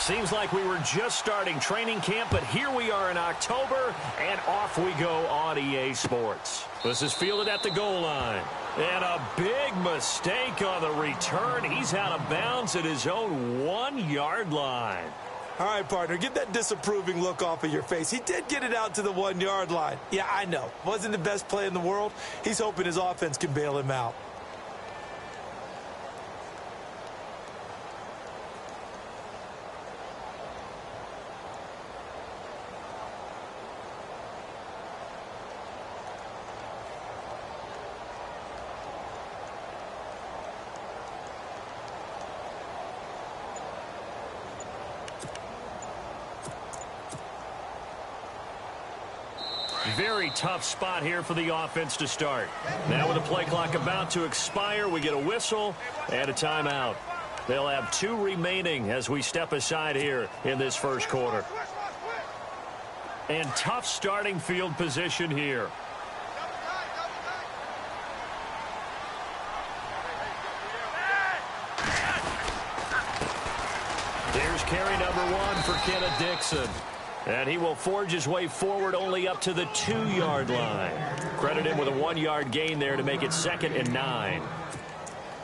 Seems like we were just starting training camp, but here we are in October, and off we go on EA Sports. This is fielded at the goal line. And a big mistake on the return. He's out of bounds at his own 1-yard line. All right, partner, get that disapproving look off of your face. He did get it out to the 1-yard line. Yeah, I know. Wasn't the best play in the world. He's hoping his offense can bail him out. Very tough spot here for the offense to start. Now with the play clock about to expire, we get a whistle and a timeout. They'll have 2 remaining as we step aside here in this first quarter. And tough starting field position here. Here's carry number 1 for Kenneth Dixon. And he will forge his way forward only up to the 2-yard line. Credit him with a 1-yard gain there to make it 2nd and 9.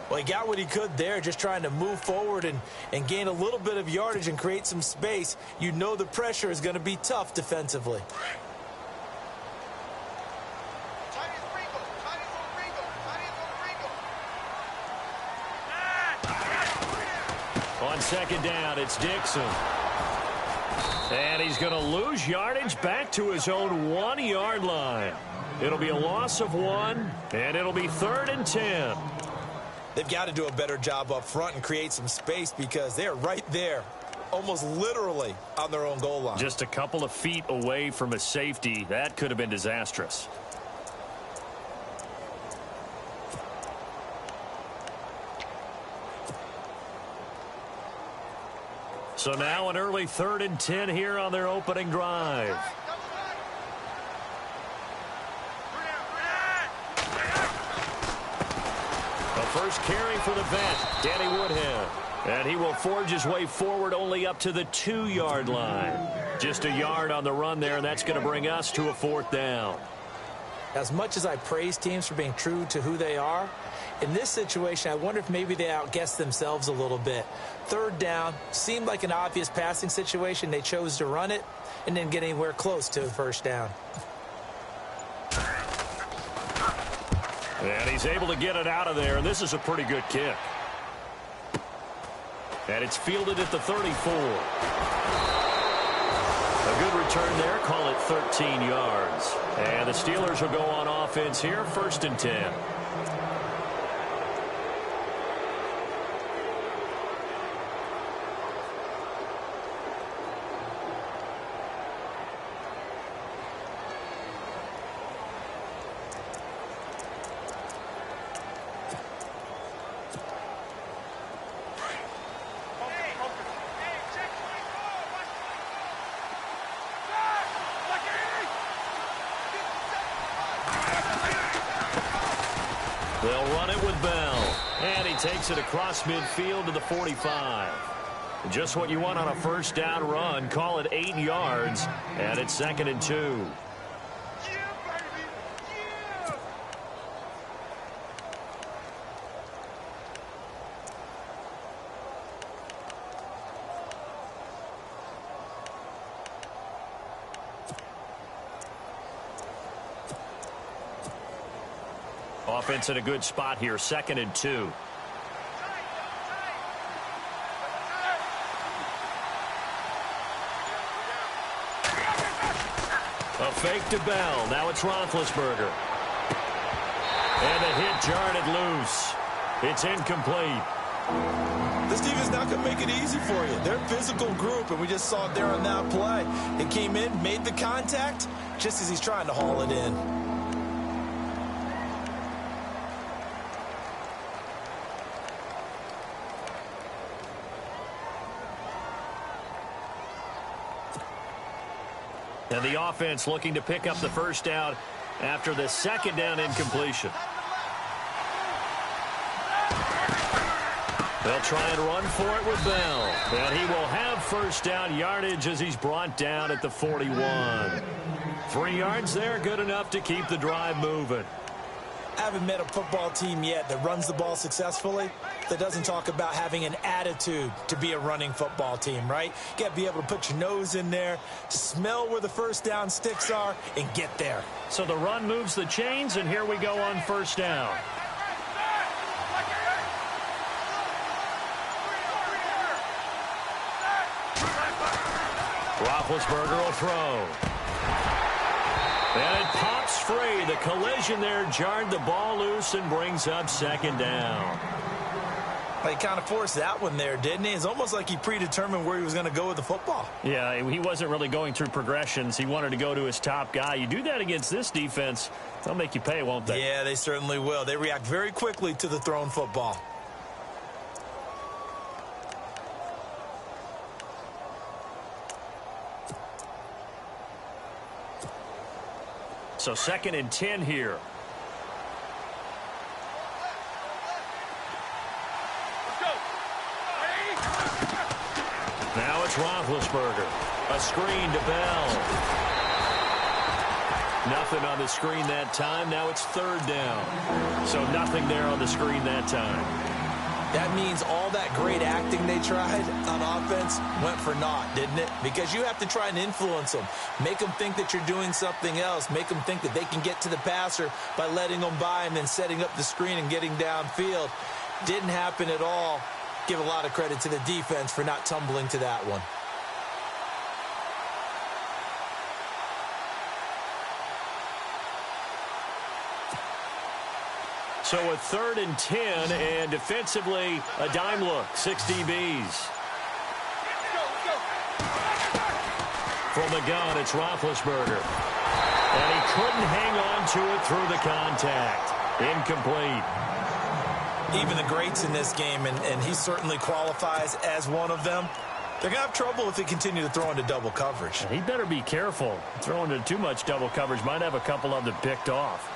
Well, he got what he could there, just trying to move forward and gain a little bit of yardage and create some space. You know the pressure is going to be tough defensively. On 2nd down, it's Dixon. And he's going to lose yardage back to his own 1-yard line. It'll be a loss of 1, and it'll be 3rd and 10. They've got to do a better job up front and create some space because they're right there, almost literally on their own goal line. Just a couple of feet away from a safety. That could have been disastrous. So now an early 3rd and 10 here on their opening drive. The first carry for the vet, Danny Woodhead. And he will forge his way forward only up to the 2-yard line. Just a yard on the run there, and that's going to bring us to a 4th down. As much as I praise teams for being true to who they are, in this situation, I wonder if maybe they outguessed themselves a little bit. 3rd down, seemed like an obvious passing situation. They chose to run it and didn't get anywhere close to a 1st down. And he's able to get it out of there, and this is a pretty good kick. And it's fielded at the 34. A good return there, call it 13 yards. And the Steelers will go on offense here, 1st and 10. They'll run it with Bell. And he takes it across midfield to the 45. Just what you want on a 1st down run. Call it 8 yards. And it's 2nd and 2. Offense in a good spot here, 2nd and 2. A fake to Bell. Now it's Roethlisberger. And the hit jarred it loose. It's incomplete. This team is not going to make it easy for you. They're a physical group, and we just saw it there on that play. It came in, made the contact, just as he's trying to haul it in. And the offense looking to pick up the 1st down after the 2nd down incompletion. They'll try and run for it with Bell. And he will have first down yardage as he's brought down at the 41. 3 yards there, good enough to keep the drive moving. I haven't met a football team yet that runs the ball successfully that doesn't talk about having an attitude to be a running football team, right? You got to be able to put your nose in there, smell where the first down sticks are, and get there. So the run moves the chains, and here we go on first down. Roethlisberger will throw. And it pops free. The collision there jarred the ball loose and brings up second down. He kind of forced that one there, didn't he? It's almost like he predetermined where he was going to go with the football. Yeah, he wasn't really going through progressions. He wanted to go to his top guy. You do that against this defense, they'll make you pay, won't they? Yeah, they certainly will. They react very quickly to the thrown football. So 2nd and 10 here. Now it's Roethlisberger. A screen to Bell. Nothing on the screen that time. Now it's 3rd down. So nothing there on the screen that time. That means all that great acting they tried on offense went for naught, didn't it? Because you have to try and influence them. Make them think that you're doing something else. Make them think that they can get to the passer by letting them by and then setting up the screen and getting downfield. Didn't happen at all. Give a lot of credit to the defense for not tumbling to that one. So a 3rd and 10, and defensively, a dime look, 6 DBs. From the gun, it's Roethlisberger. And he couldn't hang on to it through the contact. Incomplete. Even the greats in this game, and he certainly qualifies as one of them, they're going to have trouble if they continue to throw into double coverage. He better be careful. Throwing into too much double coverage might have a couple of them picked off.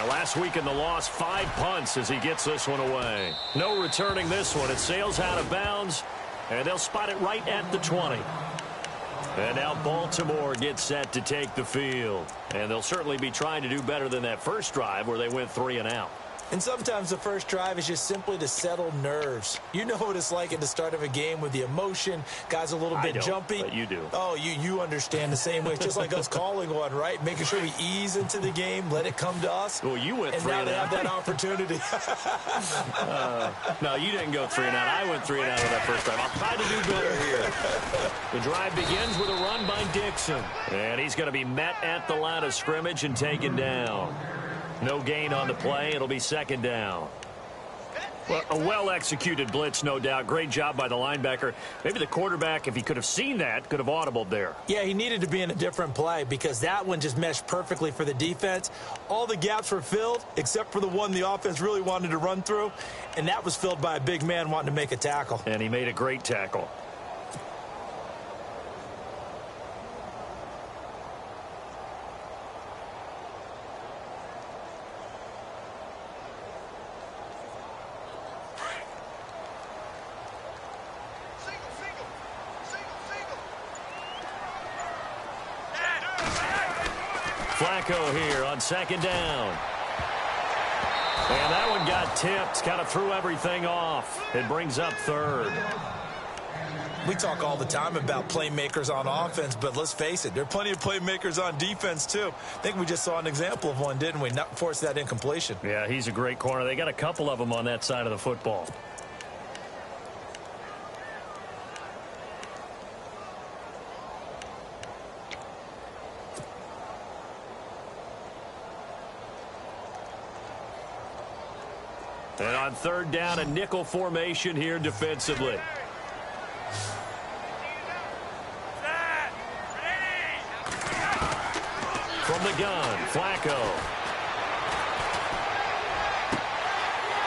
Last week in the loss, 5 punts as he gets this one away. No returning this one. It sails out of bounds, and they'll spot it right at the 20. And now Baltimore gets set to take the field. And they'll certainly be trying to do better than that first drive where they went 3 and out. And sometimes the first drive is just simply to settle nerves. You know what it's like at the start of a game with the emotion. Guys a little bit jumpy. But you do. Oh, you understand the same way. It's just like us calling one, right? Making sure we ease into the game, let it come to us. Well, you went 3 and out. And now they have that opportunity. No, you didn't go 3 and out. I went 3 and out with that first drive. I'll try to do better here. The drive begins with a run by Dixon. And he's going to be met at the line of scrimmage and taken down. No gain on the play. It'll be 2nd down. Well, a well-executed blitz, no doubt. Great job by the linebacker. Maybe the quarterback, if he could have seen that, could have audibled there. Yeah, he needed to be in a different play because that one just meshed perfectly for the defense. All the gaps were filled except for the one the offense really wanted to run through, and that was filled by a big man wanting to make a tackle. And he made a great tackle. Flacco here on 2nd down. And that one got tipped, kind of threw everything off. It brings up 3rd. We talk all the time about playmakers on offense, but let's face it, there are plenty of playmakers on defense, too. I think we just saw an example of one, didn't we? Not force that incompletion. Yeah, he's a great corner. They got a couple of them on that side of the football. And on 3rd down, a nickel formation here defensively. From the gun, Flacco.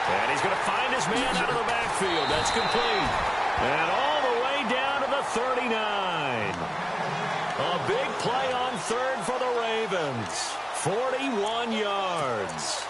And he's going to find his man out of the backfield. That's complete. And all the way down to the 39. play on third for the Ravens. 41 yards.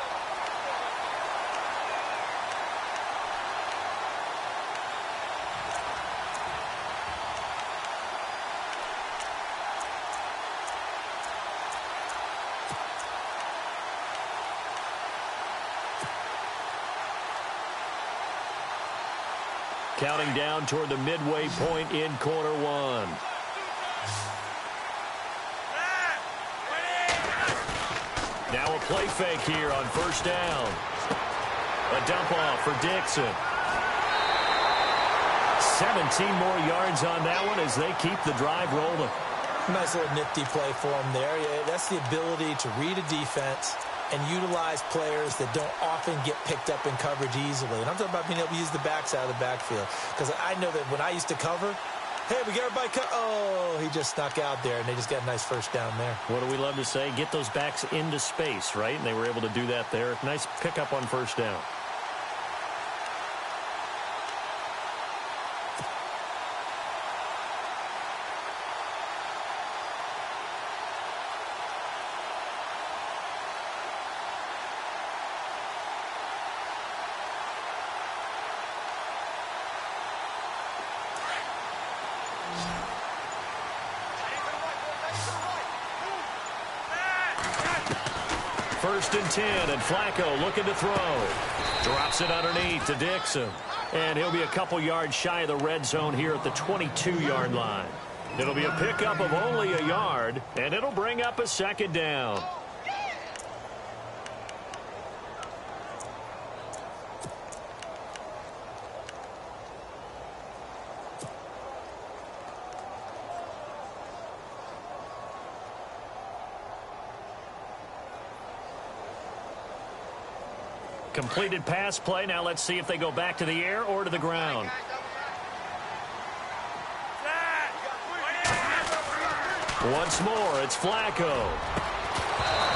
Counting down toward the midway point in quarter one. Now a play fake here on first down. A dump off for Dixon. 17 more yards on that one as they keep the drive rolling. Nice little nifty play for him there. Yeah, that's the ability to read a defense and utilize players that don't often get picked up in coverage easily. And I'm talking about being able to use the backside of the backfield. Because I know that when I used to cover, hey, we got everybody oh, he just snuck out there, and they just got a nice first down there. What do we love to say? Get those backs into space, right? And they were able to do that there. Nice pickup on first down. First and 10, and Flacco looking to throw. Drops it underneath to Dixon. And he'll be a couple yards shy of the red zone here at the 22-yard line. It'll be a pickup of only a yard, and it'll bring up a second down. Completed pass play. Now let's see if they go back to the air or to the ground. Once more, it's Flacco.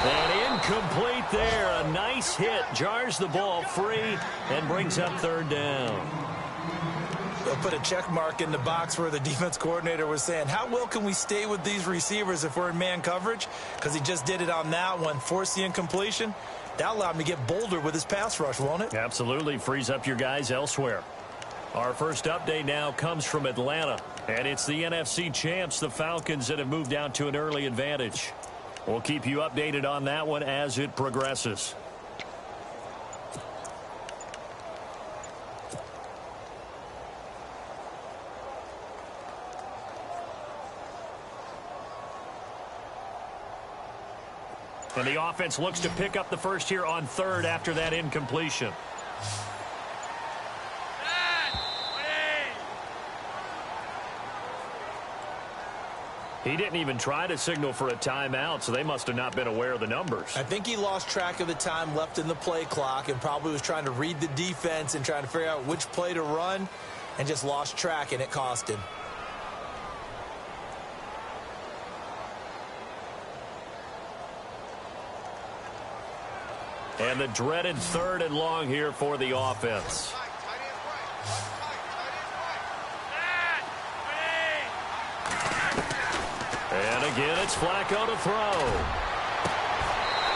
And incomplete there. A nice hit. Jars the ball free and brings up third down. They'll put a check mark in the box where the defense coordinator was saying, how well can we stay with these receivers if we're in man coverage? Because he just did it on that one. Force the incompletion. That allowed him to get bolder with his pass rush, won't it? Absolutely. Frees up your guys elsewhere. Our first update now comes from Atlanta. And it's the NFC champs, the Falcons, that have moved down to an early advantage. We'll keep you updated on that one as it progresses. And the offense looks to pick up the first here on third after that incompletion. He didn't even try to signal for a timeout, so they must have not been aware of the numbers. I think he lost track of the time left in the play clock and probably was trying to read the defense and trying to figure out which play to run and just lost track, and it cost him. And the dreaded third and long here for the offense. And again, it's Flacco to throw.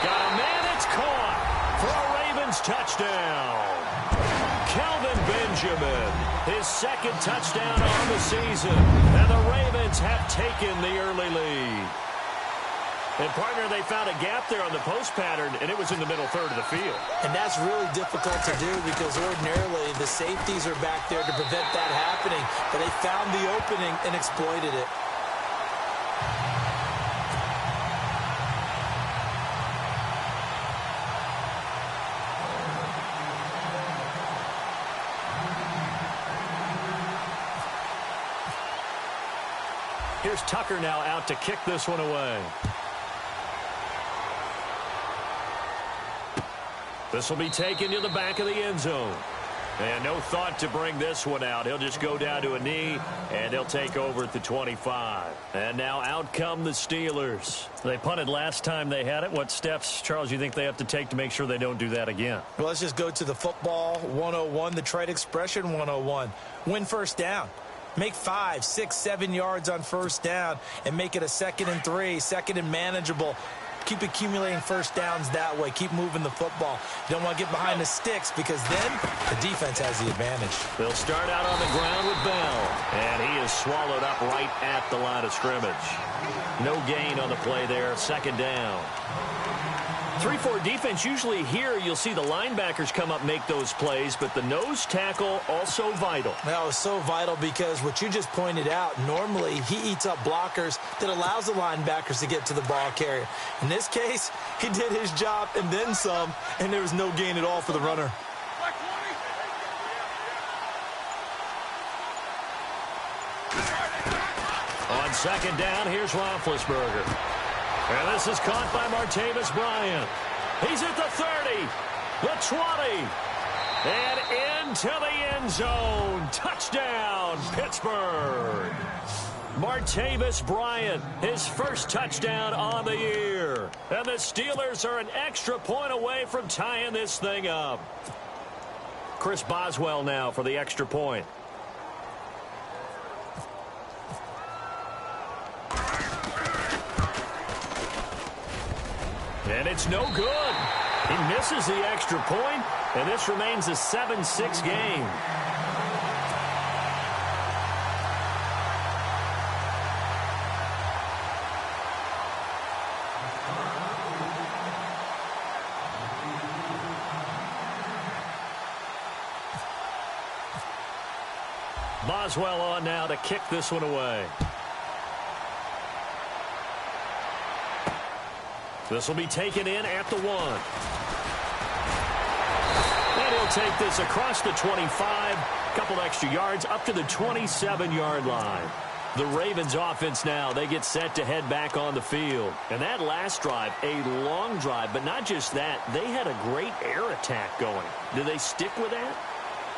Got a man, it's caught for a Ravens touchdown. Kelvin Benjamin, his second touchdown on the season. And the Ravens have taken the early lead. And, partner, they found a gap there on the post pattern, and it was in the middle third of the field. And that's really difficult to do because ordinarily the safeties are back there to prevent that happening. But they found the opening and exploited it. Here's Tucker now out to kick this one away. This will be taken to the back of the end zone. And no thought to bring this one out. He'll just go down to a knee, and he'll take over at the 25. And now out come the Steelers. They punted last time they had it. What steps, Charles, you think they have to take to make sure they don't do that again? Well, let's just go to the football 101, the trite expression 101. Win first down. Make 5, 6, 7 yards on first down and make it a 2nd and 3, 2nd and manageable. Keep accumulating first downs that way. Keep moving the football. You don't want to get behind the sticks because then the defense has the advantage. They'll start out on the ground with Bell, and he is swallowed up right at the line of scrimmage. No gain on the play there, 2nd down. 3-4 defense, usually here you'll see the linebackers come up, make those plays, but the nose tackle also vital. That was so vital because what you just pointed out, normally he eats up blockers that allows the linebackers to get to the ball carrier. In this case, he did his job and then some, and there was no gain at all for the runner. On 2nd down, here's Roethlisberger. And this is caught by Martavis Bryant. He's at the 30, the 20, and into the end zone. Touchdown, Pittsburgh. Martavis Bryant, his first touchdown on the year. And the Steelers are an extra point away from tying this thing up. Chris Boswell now for the extra point. And it's no good. He misses the extra point, and this remains a 7-6 game. Boswell on now to kick this one away. This will be taken in at the 1. And he'll take this across the 25, couple extra yards up to the 27-yard line. The Ravens offense now, they get set to head back on the field. And that last drive, a long drive, but not just that, they had a great air attack going. Do they stick with that?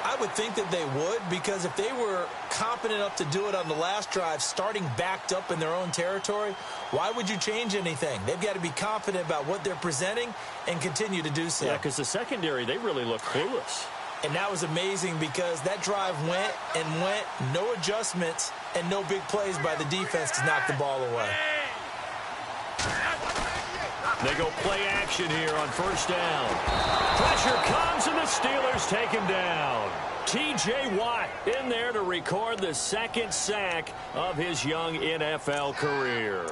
I would think that they would, because if they were competent enough to do it on the last drive, starting backed up in their own territory, why would you change anything? They've got to be confident about what they're presenting and continue to do so. Yeah, because the secondary, they really look clueless. And that was amazing because that drive went and went, no adjustments, and no big plays by the defense to knock the ball away. They go play action here on first down. Pressure comes, and the Steelers take him down. T.J. Watt in there to record the 2nd sack of his young NFL career.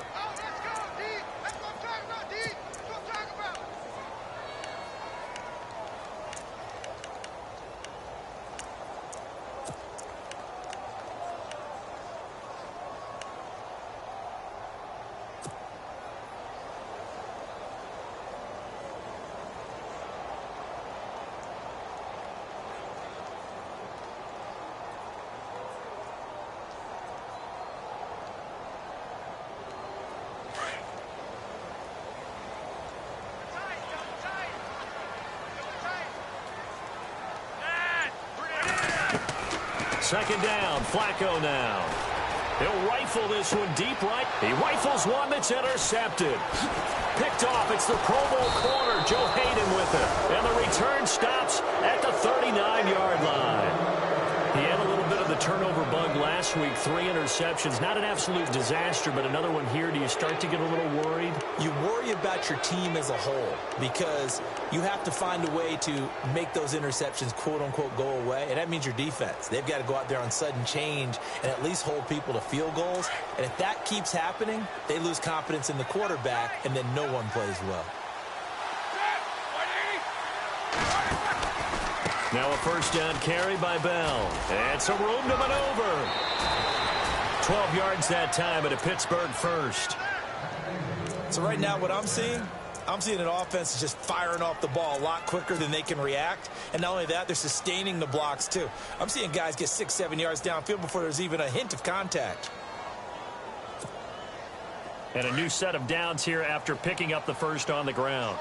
Second down, Flacco now. He'll rifle this one deep right. He rifles one that's intercepted. Picked off. It's the Pro Bowl corner, Joe Hayden with it. And the return stops at the 39-yard line. He had a little bit of the turnover bug last week. 3 interceptions. Not an absolute disaster, but another one here. Do you start to get a little worried? You worry about your team as a whole because you have to find a way to make those interceptions, quote-unquote, go away. And that means your defense. They've got to go out there on sudden change and at least hold people to field goals. And if that keeps happening, they lose confidence in the quarterback, and then no one plays well. Now a first down carry by Bell. And some room to maneuver. 12 yards that time at a Pittsburgh first. So right now what I'm seeing an offense that's just firing off the ball a lot quicker than they can react. And not only that, they're sustaining the blocks too. I'm seeing guys get 6, 7 yards downfield before there's even a hint of contact. And a new set of downs here after picking up the first on the ground.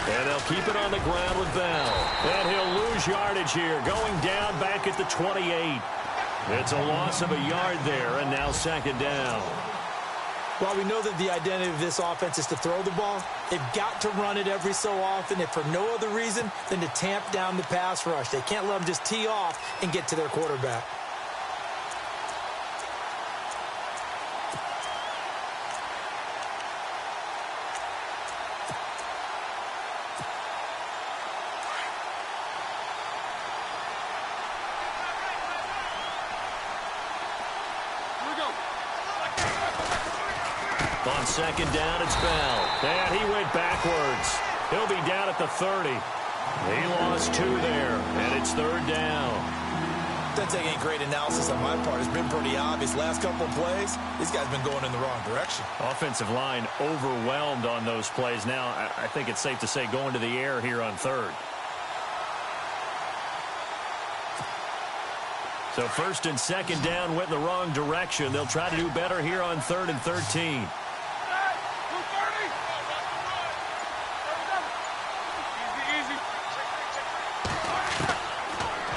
And they'll keep it on the ground with Bell. And he'll lose yardage here, going down back at the 28. It's a loss of a yard there, and now second down. While we know that the identity of this offense is to throw the ball, they've got to run it every so often, if for no other reason than to tamp down the pass rush. They can't let them just tee off and get to their quarterback. On second down, it's Bell. And he went backwards. He'll be down at the 30. He lost 2 there, and it's third down. That's a great analysis on my part. It's been pretty obvious. Last couple of plays, these guys been going in the wrong direction. Offensive line overwhelmed on those plays. Now, I think it's safe to say going to the air here on third. So first and second down went in the wrong direction. They'll try to do better here on 3rd and 13.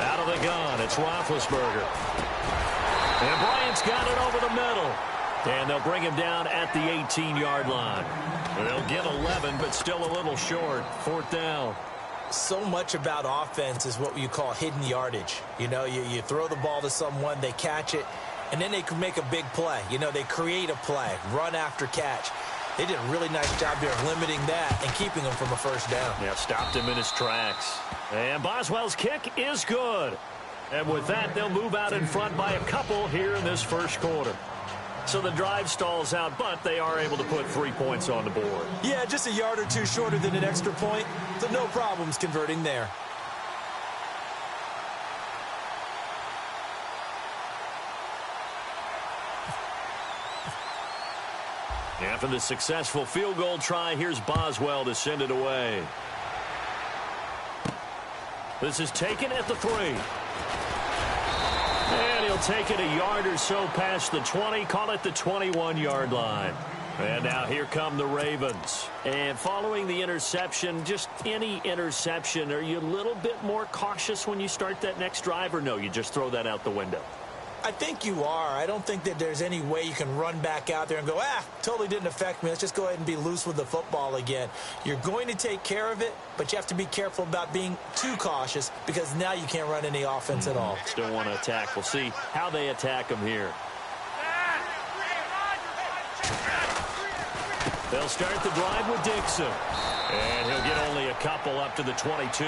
Out of the gun, it's Roethlisberger. And Bryant's got it over the middle. And they'll bring him down at the 18-yard line. They'll get 11, but still a little short. 4th down. So much about offense is what you call hidden yardage. You know, you throw the ball to someone, they catch it, and then they can make a big play. You know, they create a play, run after catch. They did a really nice job here of limiting that and keeping him from a first down. Yeah, stopped him in his tracks. And Boswell's kick is good. And with that, they'll move out in front by a couple here in this first quarter. So the drive stalls out, but they are able to put 3 points on the board. Yeah, just a yard or two shorter than an extra point, so no problems converting there. After the successful field goal try, here's Boswell to send it away. This is taken at the 3. And he'll take it a yard or so past the 20, call it the 21-yard line. And now here come the Ravens. And following the interception, just any interception, are you a little bit more cautious when you start that next drive, or no, you just throw that out the window? I think you are. I don't think that there's any way you can run back out there and go, totally didn't affect me. Let's just go ahead and be loose with the football again. You're going to take care of it, but you have to be careful about being too cautious because now you can't run any offense at all. Still want to attack. We'll see how they attack him here. They'll start the drive with Dixon. And he'll get only a couple up to the 22.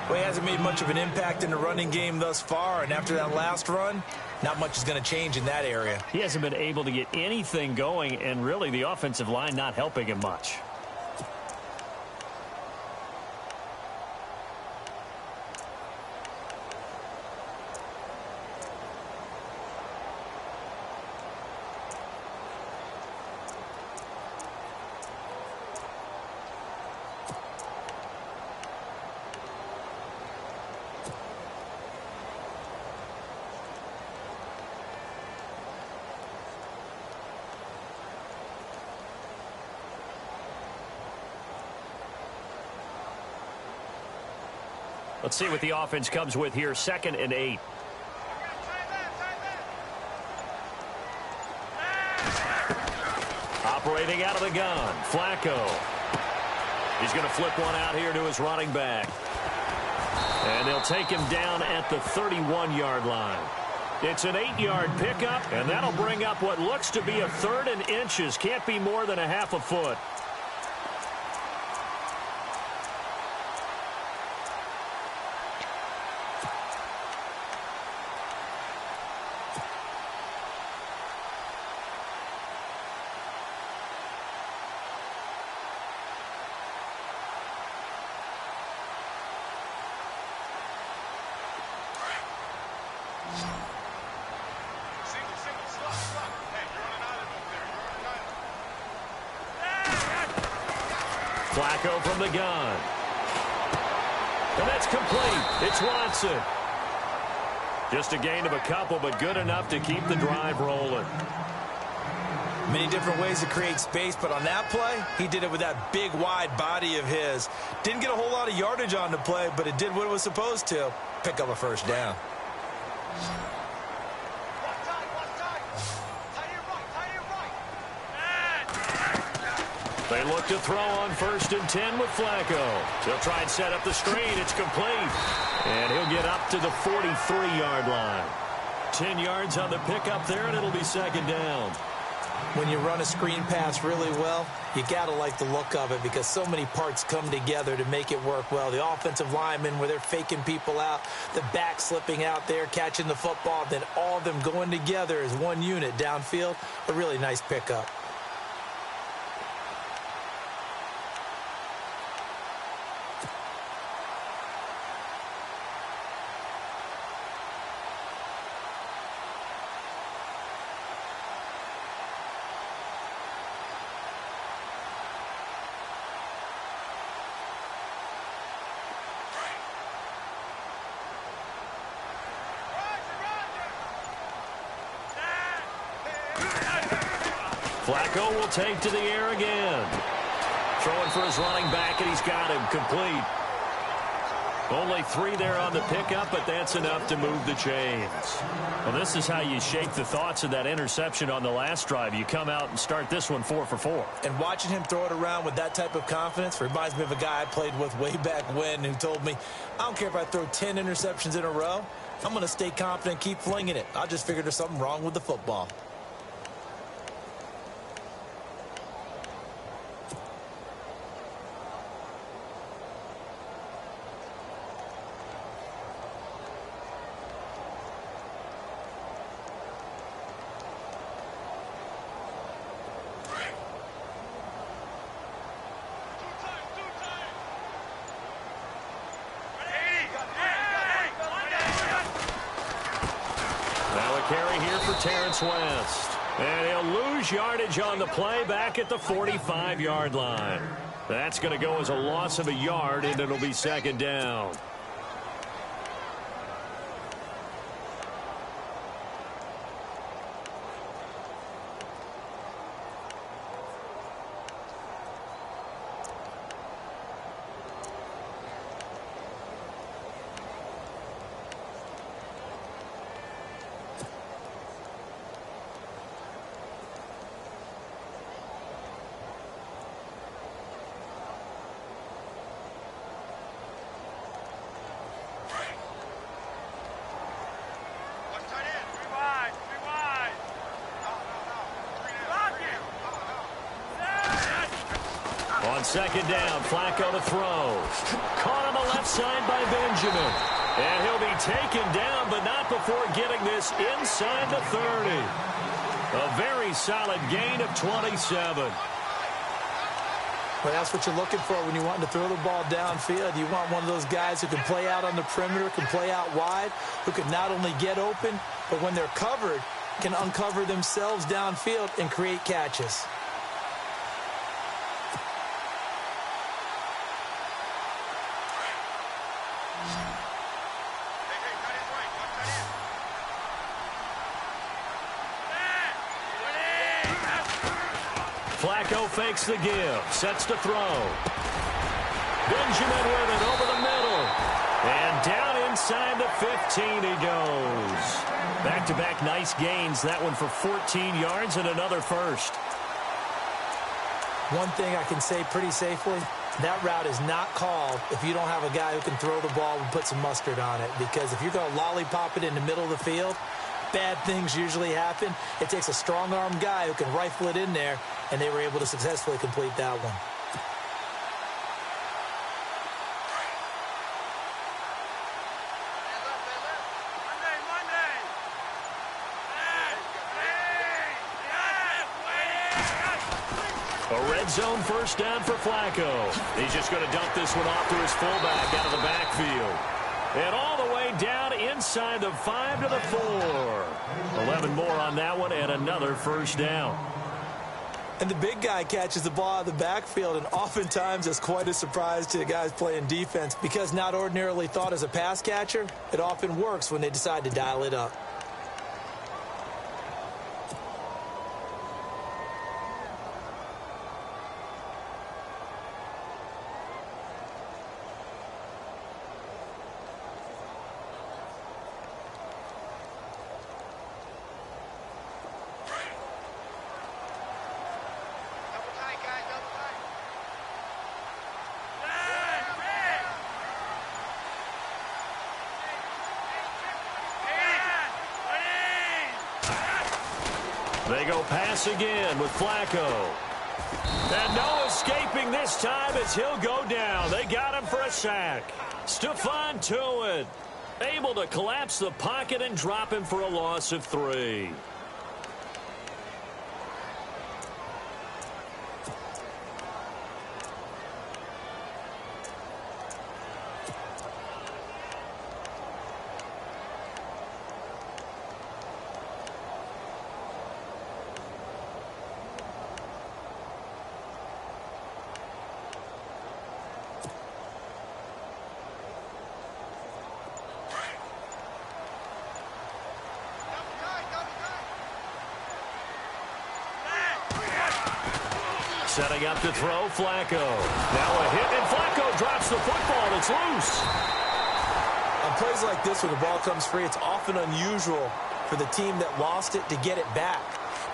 Well, he hasn't made much of an impact in the running game thus far, and after that last run, not much is going to change in that area. He hasn't been able to get anything going, and really the offensive line not helping him much. Let's see what the offense comes with here. 2nd and 8. Operating out of the gun, Flacco. He's going to flip one out here to his running back. And they'll take him down at the 31-yard line. It's an 8-yard pickup, and that'll bring up what looks to be a 3rd and inches. Can't be more than a half a foot. Flacco from the gun. And that's complete. It's Watson. Just a gain of a couple, but good enough to keep the drive rolling. Many different ways to create space, but on that play, he did it with that big, wide body of his. Didn't get a whole lot of yardage on the play, but it did what it was supposed to. Pick up a first down. They look to throw on 1st and 10 with Flacco. He'll try and set up the screen. It's complete. And he'll get up to the 43-yard line. 10 yards on the pickup there, and it'll be 2nd down. When you run a screen pass really well, you got to like the look of it because so many parts come together to make it work well. The offensive linemen, where they're faking people out, the back slipping out there, catching the football, then all of them going together as one unit downfield. A really nice pickup. Flacco will take to the air again. Throwing for his running back, and he's got him complete. Only 3 there on the pickup, but that's enough to move the chains. Well, this is how you shake the thoughts of that interception on the last drive. You come out and start this one 4 for 4. And watching him throw it around with that type of confidence reminds me of a guy I played with way back when who told me, I don't care if I throw 10 interceptions in a row. I'm going to stay confident and keep flinging it. I just figured there's something wrong with the football. Carry here for Terrence West. And he'll lose yardage on the play back at the 45-yard line. That's going to go as a loss of a yard, and it'll be 2nd down. On 2nd down, Flacco to throw. Caught on the left side by Benjamin. And he'll be taken down, but not before getting this inside the 30. A very solid gain of 27. Well, that's what you're looking for when you want to throw the ball downfield. You want one of those guys who can play out on the perimeter, can play out wide, who can not only get open, but when they're covered, can uncover themselves downfield and create catches. Flacco fakes the give, sets to throw. Benjamin with it over the middle. And down inside the 15 he goes. Back-to-back nice gains. That one for 14 yards and another first. One thing I can say pretty safely, that route is not called if you don't have a guy who can throw the ball and put some mustard on it. Because if you're going to lollipop it in the middle of the field, bad things usually happen. It takes a strong-armed guy who can rifle it in there, and they were able to successfully complete that one. A red zone first down for Flacco. He's just going to dump this one off to his fullback out of the backfield. And all the way down inside the 5 to the 4. 11 more on that one and another first down. And the big guy catches the ball out of the backfield, and oftentimes it's quite a surprise to the guys playing defense because not ordinarily thought as a pass catcher, it often works when they decide to dial it up. They go pass again with Flacco. And no escaping this time as he'll go down. They got him for a sack. Stephon Tuitt able to collapse the pocket and drop him for a loss of 3. Setting up to throw, Flacco. Now a hit, and Flacco drops the football. It's loose. On plays like this where the ball comes free, it's often unusual for the team that lost it to get it back.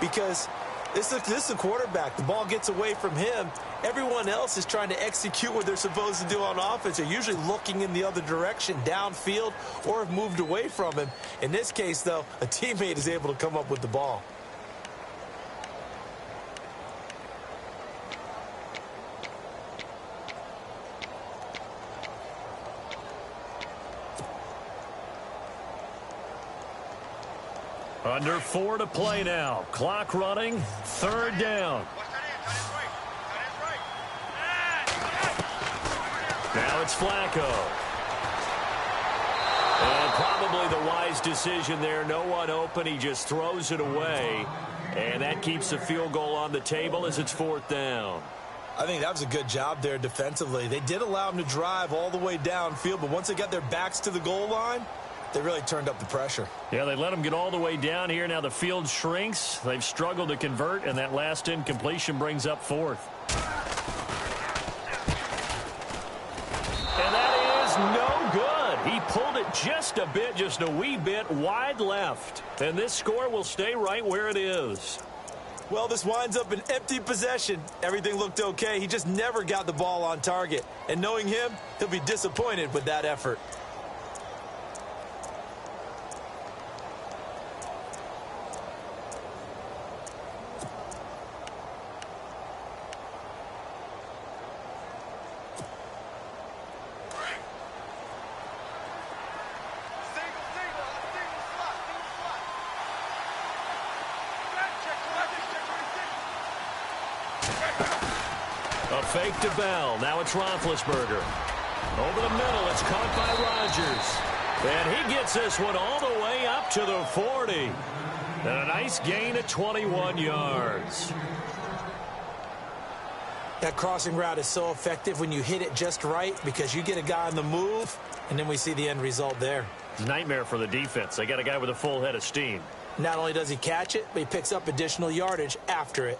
Because this is a quarterback. The ball gets away from him. Everyone else is trying to execute what they're supposed to do on offense. They're usually looking in the other direction, downfield, or have moved away from him. In this case, though, a teammate is able to come up with the ball. Under 4 to play now. Clock running. 3rd down. Now it's Flacco. And probably the wise decision there. No one open. He just throws it away. And that keeps the field goal on the table as it's 4th down. I think that was a good job there defensively. They did allow him to drive all the way downfield, but once they got their backs to the goal line, they really turned up the pressure. Yeah, they let them get all the way down here. Now the field shrinks. They've struggled to convert, and that last incompletion brings up 4th. And that is no good. He pulled it just a bit, just a wee bit wide left. And this score will stay right where it is. Well, this winds up an empty possession. Everything looked okay. He just never got the ball on target. And knowing him, he'll be disappointed with that effort. A fake to Bell. Now it's Roethlisberger. Over the middle, it's caught by Rodgers. And he gets this one all the way up to the 40. And a nice gain of 21 yards. That crossing route is so effective when you hit it just right because you get a guy on the move, and then we see the end result there. It's a nightmare for the defense. They got a guy with a full head of steam. Not only does he catch it, but he picks up additional yardage after it.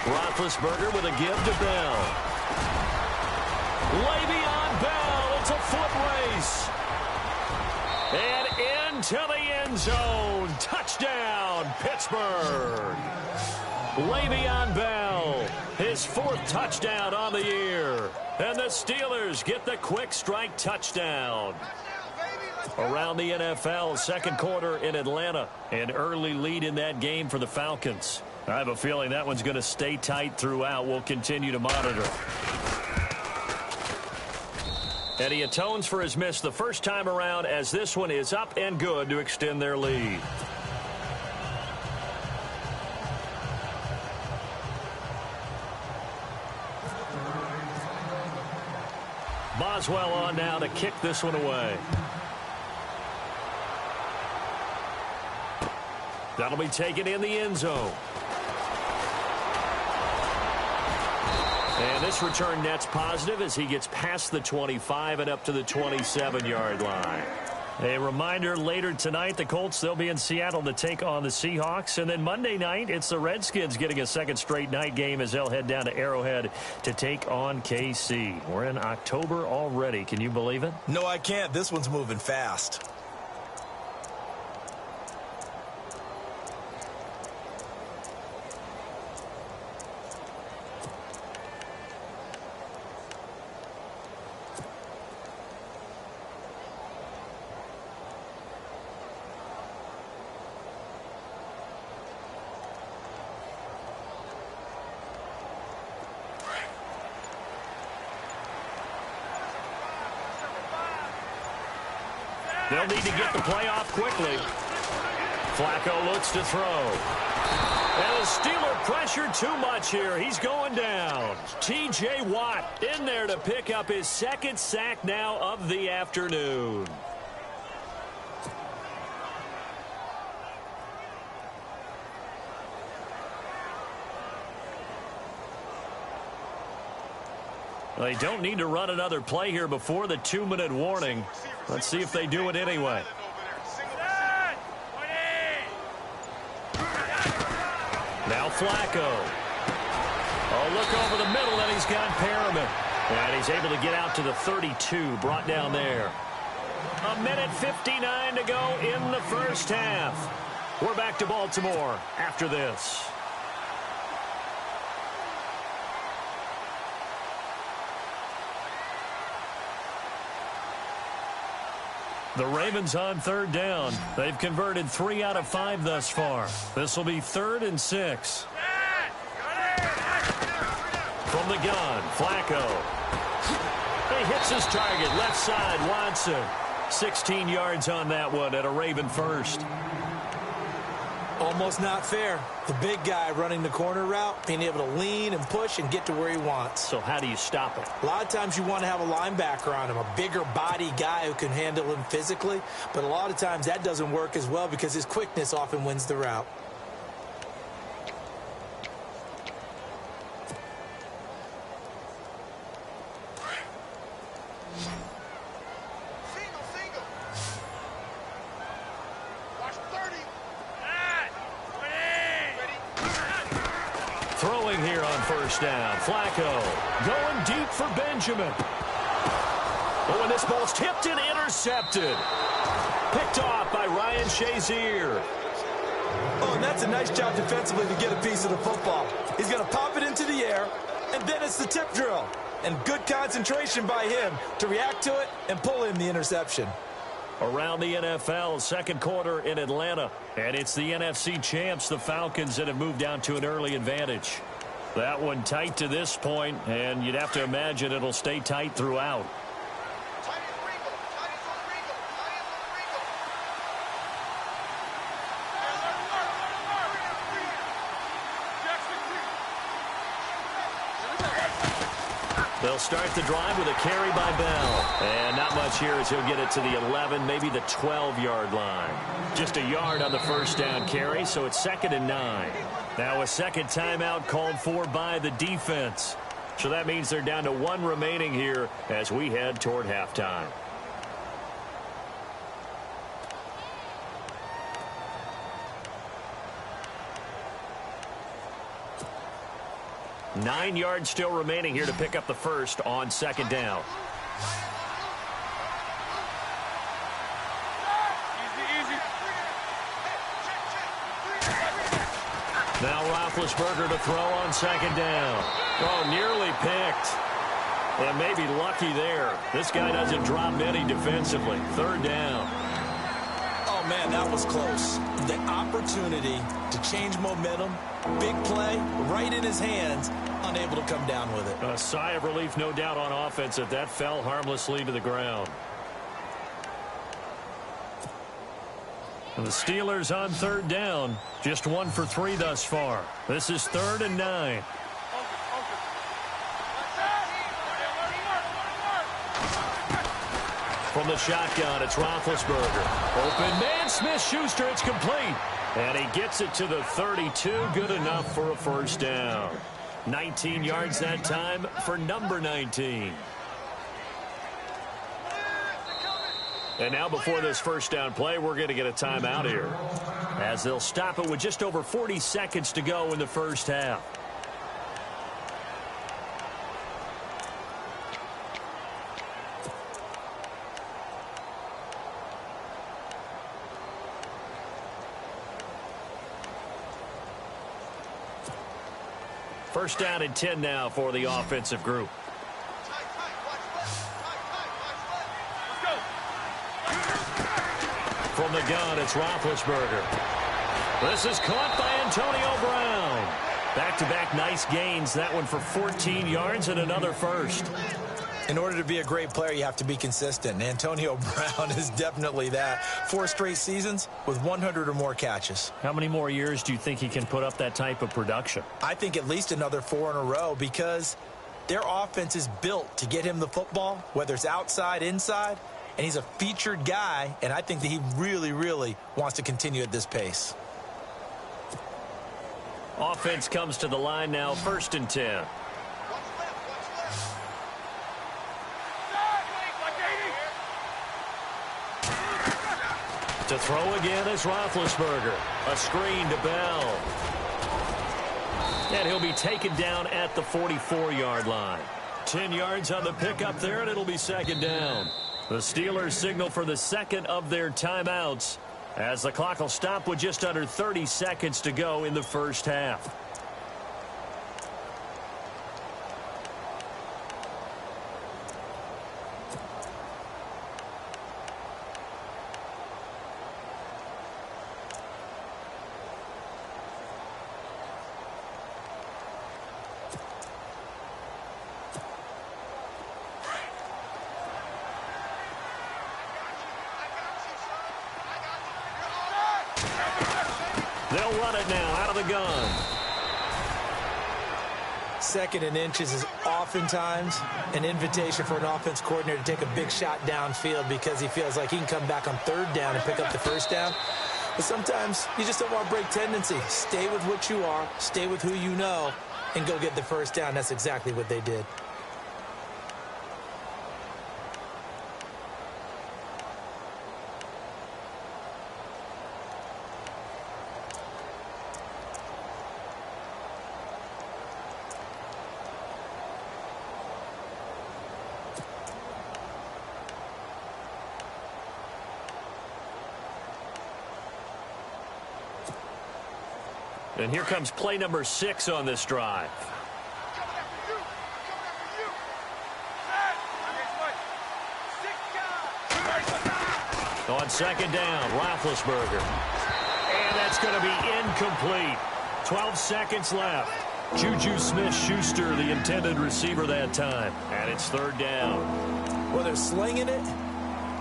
Roethlisberger with a give to Bell. Le'Veon Bell. It's a foot race. And into the end zone. Touchdown, Pittsburgh. Le'Veon Bell, his 4th touchdown on the year. And the Steelers get the quick strike touchdown. Around the NFL, 2nd quarter in Atlanta. An early lead in that game for the Falcons. I have a feeling that one's going to stay tight throughout. We'll continue to monitor. And he atones for his miss the first time around as this one is up and good to extend their lead. Boswell on now to kick this one away. That'll be taken in the end zone. And this return net's positive as he gets past the 25 and up to the 27-yard line. A reminder, later tonight, the Colts, they'll be in Seattle to take on the Seahawks. And then Monday night, it's the Redskins getting a second straight night game as they'll head down to Arrowhead to take on KC. We're in October already. Can you believe it? No, I can't. This one's moving fast. They'll need to get the play off quickly. Flacco looks to throw. And the Steeler pressure too much here. He's going down. T.J. Watt in there to pick up his second sack now of the afternoon. They don't need to run another play here before the 2-minute warning. Let's see if they do it anyway. Now Flacco. Oh, look over the middle, and he's got Perriman. And he's able to get out to the 32, brought down there. 1:59 to go in the first half. We're back to Baltimore after this. The Ravens on third down. They've converted 3 out of 5 thus far. This will be 3rd and 6. From the gun, Flacco. He hits his target, left side, Watson. 16 yards on that one at a Raven first. Almost not fair. The big guy running the corner route, being able to lean and push and get to where he wants. So how do you stop it? A lot of times you want to have a linebacker on him, a bigger body guy who can handle him physically. But a lot of times that doesn't work as well because his quickness often wins the route. Throwing here on first down. Flacco going deep for Benjamin. Oh, and this ball's tipped and intercepted. Picked off by Ryan Shazier. Oh, and that's a nice job defensively to get a piece of the football. He's going to pop it into the air, and then it's the tip drill. And good concentration by him to react to it and pull in the interception. Around the NFL, second quarter in Atlanta. And it's the NFC champs, the Falcons, that have moved down to an early advantage. That one tight to this point, and you'd have to imagine it'll stay tight throughout. They'll start the drive with a carry by Bell. And not much here as he'll get it to the 11, maybe the 12-yard line. Just a yard on the first down carry, so it's 2nd and 9. Now a second timeout called for by the defense. So that means they're down to 1 remaining here as we head toward halftime. Nine yards still remaining here to pick up the first on second down. Now Roethlisberger to throw on second down. Oh, nearly picked. And maybe lucky there. This guy doesn't drop many defensively. Third down. Oh, man, that was close. The opportunity to change momentum, big play, right in his hands, unable to come down with it. A sigh of relief, no doubt, on offense if that fell harmlessly to the ground. And the Steelers on third down, just 1 for 3 thus far. This is 3rd and 9. From the shotgun, it's Roethlisberger. Open man, Smith-Schuster, it's complete. And he gets it to the 32, good enough for a first down. 19 yards that time for number 19. And now before this first down play, we're going to get a timeout here, as they'll stop it with just over 40 seconds to go in the first half. First down and 10 now for the offensive group. From the gun, it's Roethlisberger. This is caught by Antonio Brown. Back-to-back nice gains. That one for 14 yards and another first. In order to be a great player, you have to be consistent. And Antonio Brown is definitely that. 4 straight seasons with 100 or more catches. How many more years do you think he can put up that type of production? I think at least another 4 in a row, because their offense is built to get him the football, whether it's outside, inside, and he's a featured guy, and I think that he really, really wants to continue at this pace. Offense comes to the line now, 1st and 10. To throw again is Roethlisberger. A screen to Bell. And he'll be taken down at the 44-yard line. 10 yards on the pickup there, and it'll be 2nd down. The Steelers signal for the second of their timeouts, as the clock will stop with just under 30 seconds to go in the first half. They'll run it now out of the gun. 2nd and inches is oftentimes an invitation for an offense coordinator to take a big shot downfield because he feels like he can come back on 3rd down and pick up the first down. But sometimes you just don't want to break tendency. Stay with what you are, stay with who you know, and go get the first down. That's exactly what they did. And here comes play number 6 on this drive. On 2nd down, Roethlisberger. And that's going to be incomplete. 12 seconds left. Juju Smith-Schuster, the intended receiver that time. And it's 3rd down. Well, they're slinging it,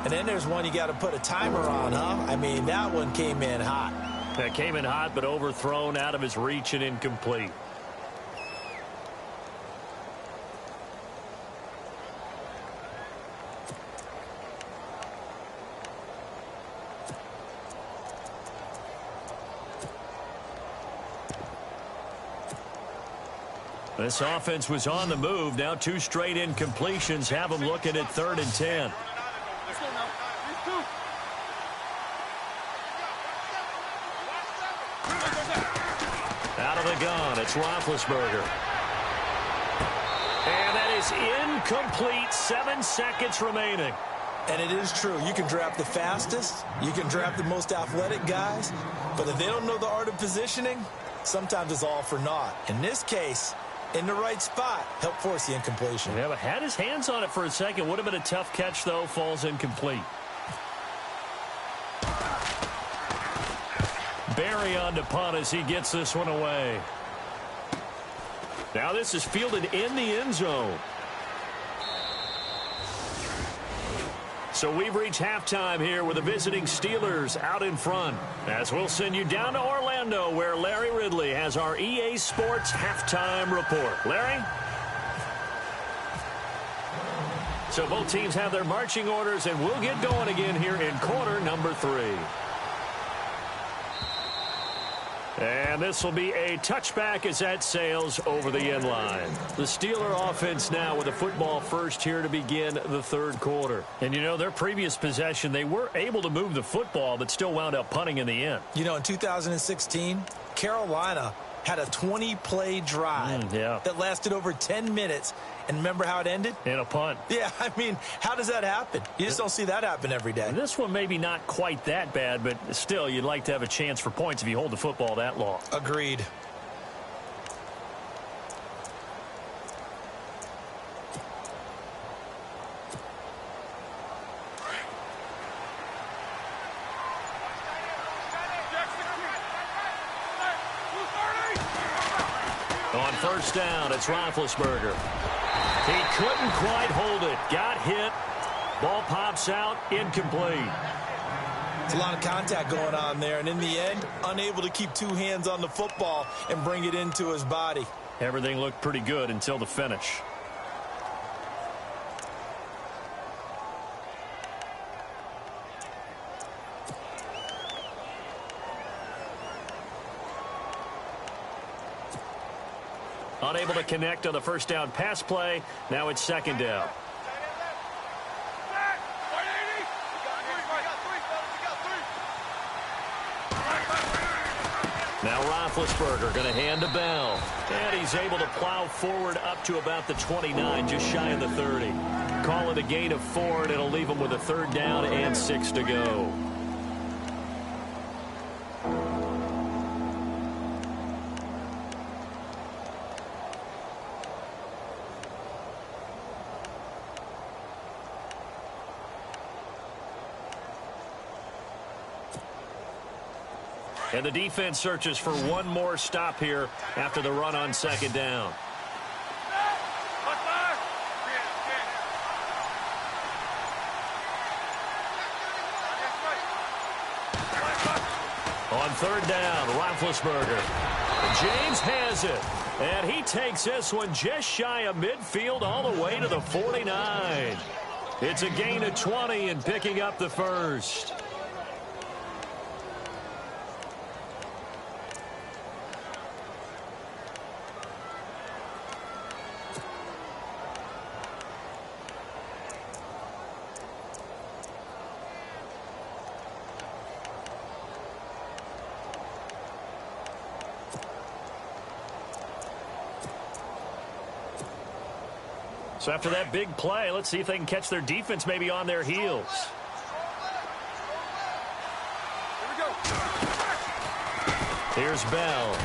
and then there's one you got to put a timer on, huh? I mean, that one came in hot. That came in hot, but overthrown, out of his reach, and incomplete. This offense was on the move. Now 2 straight incompletions have them looking at 3rd and 10. Out of the gun, it's Roethlisberger. And that is incomplete. 7 seconds remaining. And it is true. You can draft the fastest. You can draft the most athletic guys. But if they don't know the art of positioning, sometimes it's all for naught. In this case, in the right spot, help force the incompletion. Yeah, but had his hands on it for a second. Would have been a tough catch, though. Falls incomplete. Barry on to punt as he gets this one away. Now this is fielded in the end zone. So we've reached halftime here with the visiting Steelers out in front. As we'll send you down to Orlando, where Larry Ridley has our EA Sports halftime report. Larry? So both teams have their marching orders, and we'll get going again here in quarter number 3. And this will be a touchback as that sails over the end line. The Steeler offense now with the football first here to begin the third quarter. And, you know, their previous possession, they were able to move the football but still wound up punting in the end. You know, in 2016, Carolina had a 20-play drive that lasted over 10 minutes. And remember how it ended? In a punt. Yeah, I mean, how does that happen? You just don't see that happen every day. This one maybe not quite that bad, but still, you'd like to have a chance for points if you hold the football that long. Agreed. On first down, it's Roethlisberger. He couldn't quite hold it. Got hit. Ball pops out. Incomplete. It's a lot of contact going on there, and in the end, unable to keep two hands on the football and bring it into his body. Everything looked pretty good until the finish. Unable to connect on the first down pass play. Now it's second down. Now Roethlisberger going to hand to Bell. And he's able to plow forward up to about the 29, just shy of the 30. Call it a gain of 4, and it'll leave him with a third down and 6 to go. And the defense searches for one more stop here after the run on second down. On third down, Roethlisberger. James has it. And he takes this one just shy of midfield all the way to the 49. It's a gain of 20 and picking up the first. So after that big play, let's see if they can catch their defense maybe on their heels. Here we go. Here's Bell.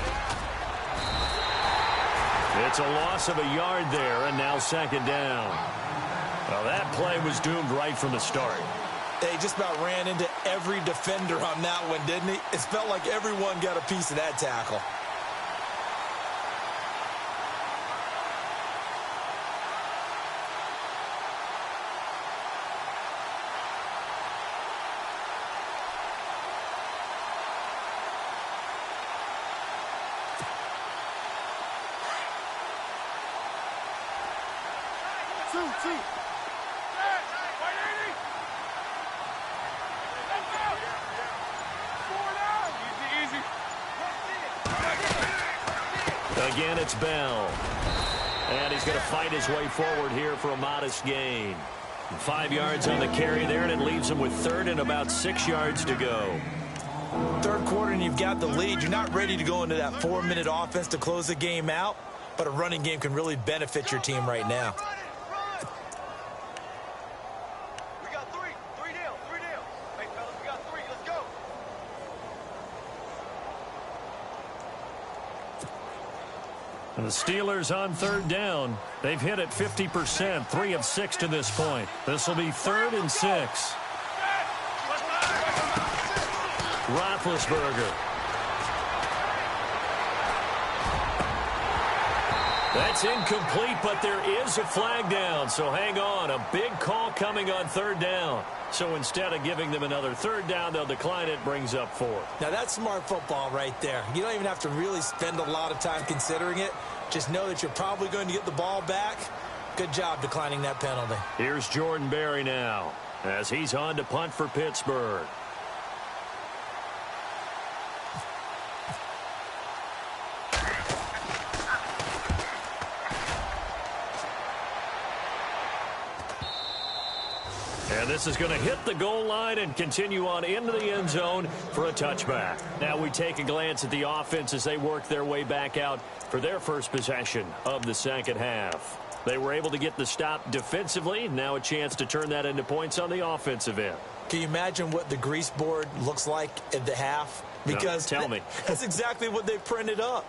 It's a loss of a yard there, and now second down. Well, that play was doomed right from the start. They just about ran into every defender on that one, didn't he? It felt like everyone got a piece of that tackle. Again, it's Bell. And he's going to fight his way forward here for a modest gain. 5 yards on the carry there, and it leaves him with third and about 6 yards to go. Third quarter, and you've got the lead. You're not ready to go into that 4-minute offense to close the game out, but a running game can really benefit your team right now. We got three. Three down. Hey, fellas, we got 3. Let's go. And the Steelers on third down. They've hit it 50%, 3 of 6 to this point. This will be 3rd and 6. Roethlisberger. That's incomplete, but there is a flag down, so hang on. A big call coming on third down. So instead of giving them another third down, they'll decline it, brings up 4. Now, that's smart football right there. You don't even have to really spend a lot of time considering it. Just know that you're probably going to get the ball back. Good job declining that penalty. Here's Jordan Berry now as he's on to punt for Pittsburgh. And this is going to hit the goal line and continue on into the end zone for a touchback. Now we take a glance at the offense as they work their way back out for their first possession of the second half. They were able to get the stop defensively. Now a chance to turn that into points on the offensive end. Can you imagine what the grease board looks like at the half? Because no, tell me. That's exactly what they printed up.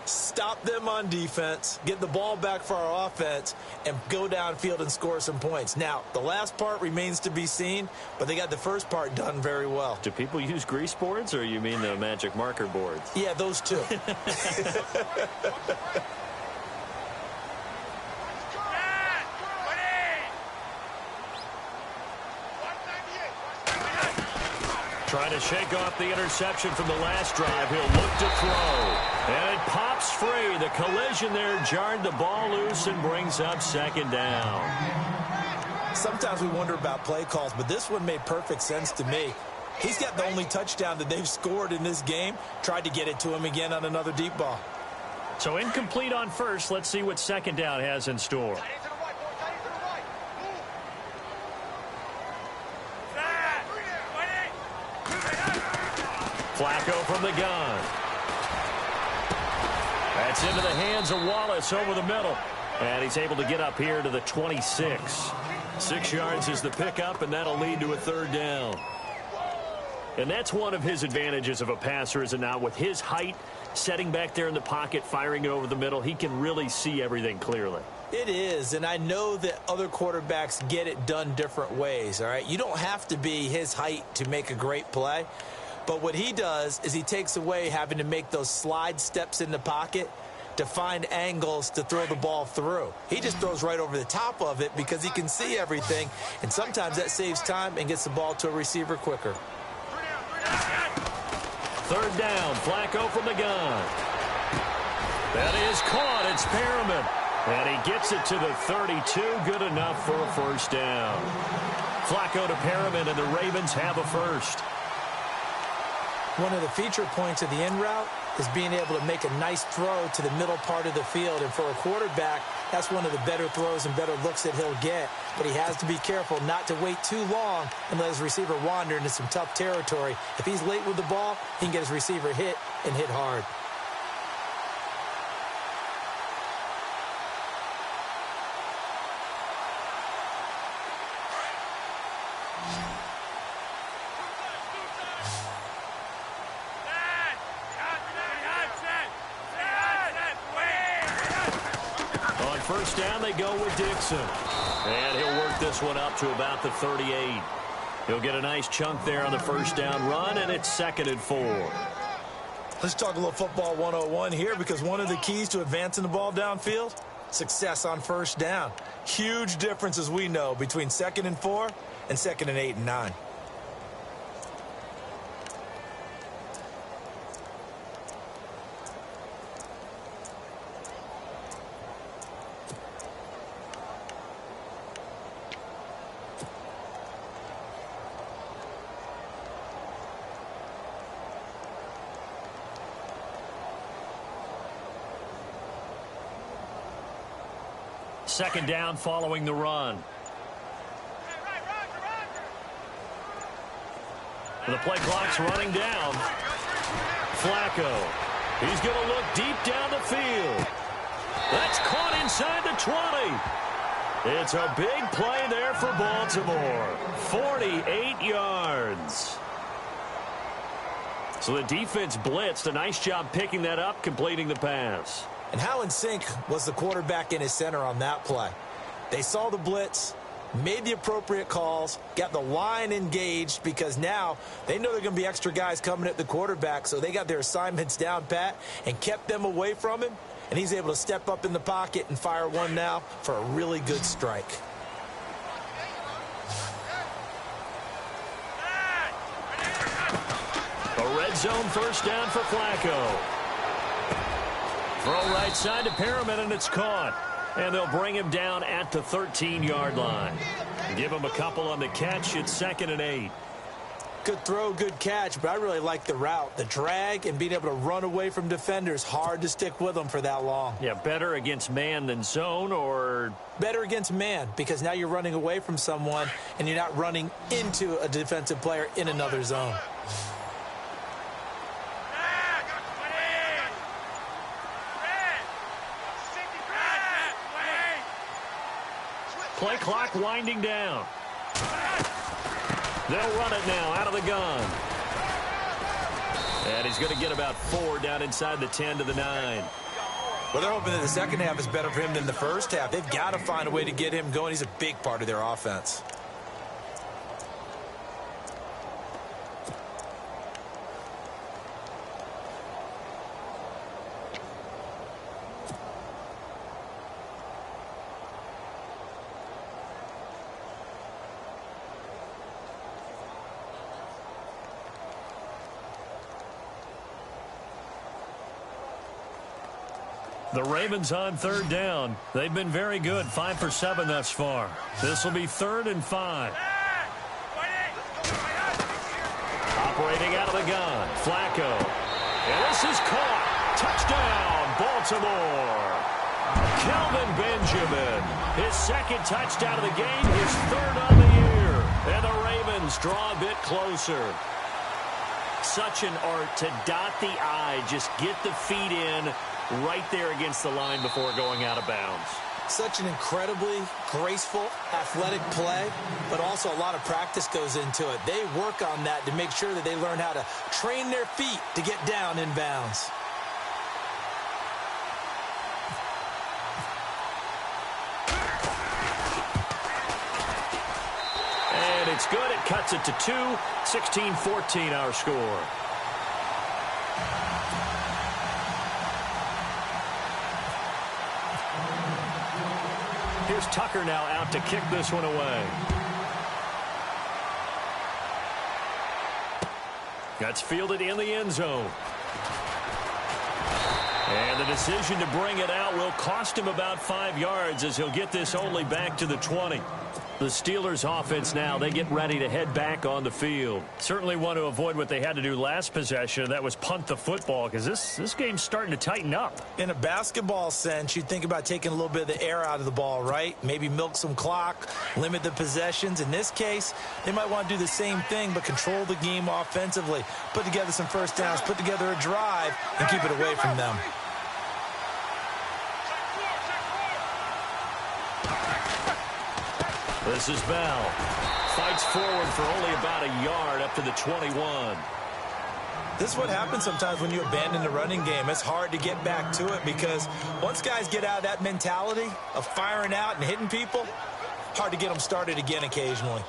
Stop them on defense, get the ball back for our offense, and go downfield and score some points. Now, the last part remains to be seen, but they got the first part done very well. Do people use grease boards, or you mean the magic marker boards? Yeah, those two. Trying to shake off the interception from the last drive. He'll look to throw. And it pops free. The collision there jarred the ball loose and brings up second down. Sometimes we wonder about play calls, but this one made perfect sense to me. He's got the only touchdown that they've scored in this game. Tried to get it to him again on another deep ball. So incomplete on first. Let's see what second down has in store. Flacco from the gun. That's into the hands of Wallace over the middle. And he's able to get up here to the 26. 6 yards is the pickup, and that'll lead to a third down. And that's one of his advantages of a passer, is it not? With his height, setting back there in the pocket, firing it over the middle, he can really see everything clearly. It is, and I know that other quarterbacks get it done different ways, all right? You don't have to be his height to make a great play. But what he does is he takes away having to make those slide steps in the pocket to find angles to throw the ball through. He just throws right over the top of it because he can see everything, and sometimes that saves time and gets the ball to a receiver quicker. Third down, Flacco from the gun. That is caught. It's Perriman. And he gets it to the 32. Good enough for a first down. Flacco to Perriman, and the Ravens have a first. One of the feature points of the in route is being able to make a nice throw to the middle part of the field. And for a quarterback, that's one of the better throws and better looks that he'll get. But he has to be careful not to wait too long and let his receiver wander into some tough territory. If he's late with the ball, he can get his receiver hit and hit hard. First down, they go with Dixon. And he'll work this one up to about the 38. He'll get a nice chunk there on the first down run, and it's 2nd and 4. Let's talk a little football 101 here, because one of the keys to advancing the ball downfield, success on first down. Huge difference, as we know, between 2nd and 4 and 2nd and 8 and 9. Second down following the run. The play clock's running down. Flacco. He's going to look deep down the field. That's caught inside the 20. It's a big play there for Baltimore. 48 yards. So the defense blitzed. A nice job picking that up, completing the pass. And how in sync was the quarterback in his center on that play? They saw the blitz, made the appropriate calls, got the line engaged, because now they know there are going to be extra guys coming at the quarterback, so they got their assignments down pat and kept them away from him, and he's able to step up in the pocket and fire one now for a really good strike. A red zone first down for Flacco. Throw right side to Perriman, and it's caught. And they'll bring him down at the 13-yard line. Give him a couple on the catch. It's 2nd and 8. Good throw, good catch, but I really like the route. The drag and being able to run away from defenders, hard to stick with them for that long. Yeah, better against man than zone, or? Better against man, because now you're running away from someone and you're not running into a defensive player in another zone. Play clock winding down. They'll run it now out of the gun. And he's going to get about 4 down inside the 10 to the 9. Well, they're hoping that the second half is better for him than the first half. They've got to find a way to get him going. He's a big part of their offense. The Ravens on third down. They've been very good, 5 for 7 thus far. This will be 3rd and 5. Operating out of the gun, Flacco. And this is caught. Touchdown, Baltimore. Kelvin Benjamin. His 2nd touchdown of the game, his 3rd on the year. And the Ravens draw a bit closer. Such an art to dot the I, just get the feet in right there against the line before going out of bounds. Such an incredibly graceful, athletic play, but also a lot of practice goes into it. They work on that to make sure that they learn how to train their feet to get down in bounds. And it's good. It cuts it to 2. 16-14 our score. Here's Tucker now out to kick this one away. That's fielded in the end zone. And the decision to bring it out will cost him about 5 yards as he'll get this only back to the 20. The Steelers offense now, they get ready to head back on the field. Certainly want to avoid what they had to do last possession. That was punt the football, because this game's starting to tighten up. In a basketball sense, you'd think about taking a little bit of the air out of the ball, right? Maybe milk some clock, limit the possessions. In this case, they might want to do the same thing, but control the game offensively. Put together some first downs, put together a drive, and keep it away from them. This is Bell. Fights forward for only about a yard up to the 21. This is what happens sometimes when you abandon the running game. It's hard to get back to it because once guys get out of that mentality of firing out and hitting people, hard to get them started again occasionally.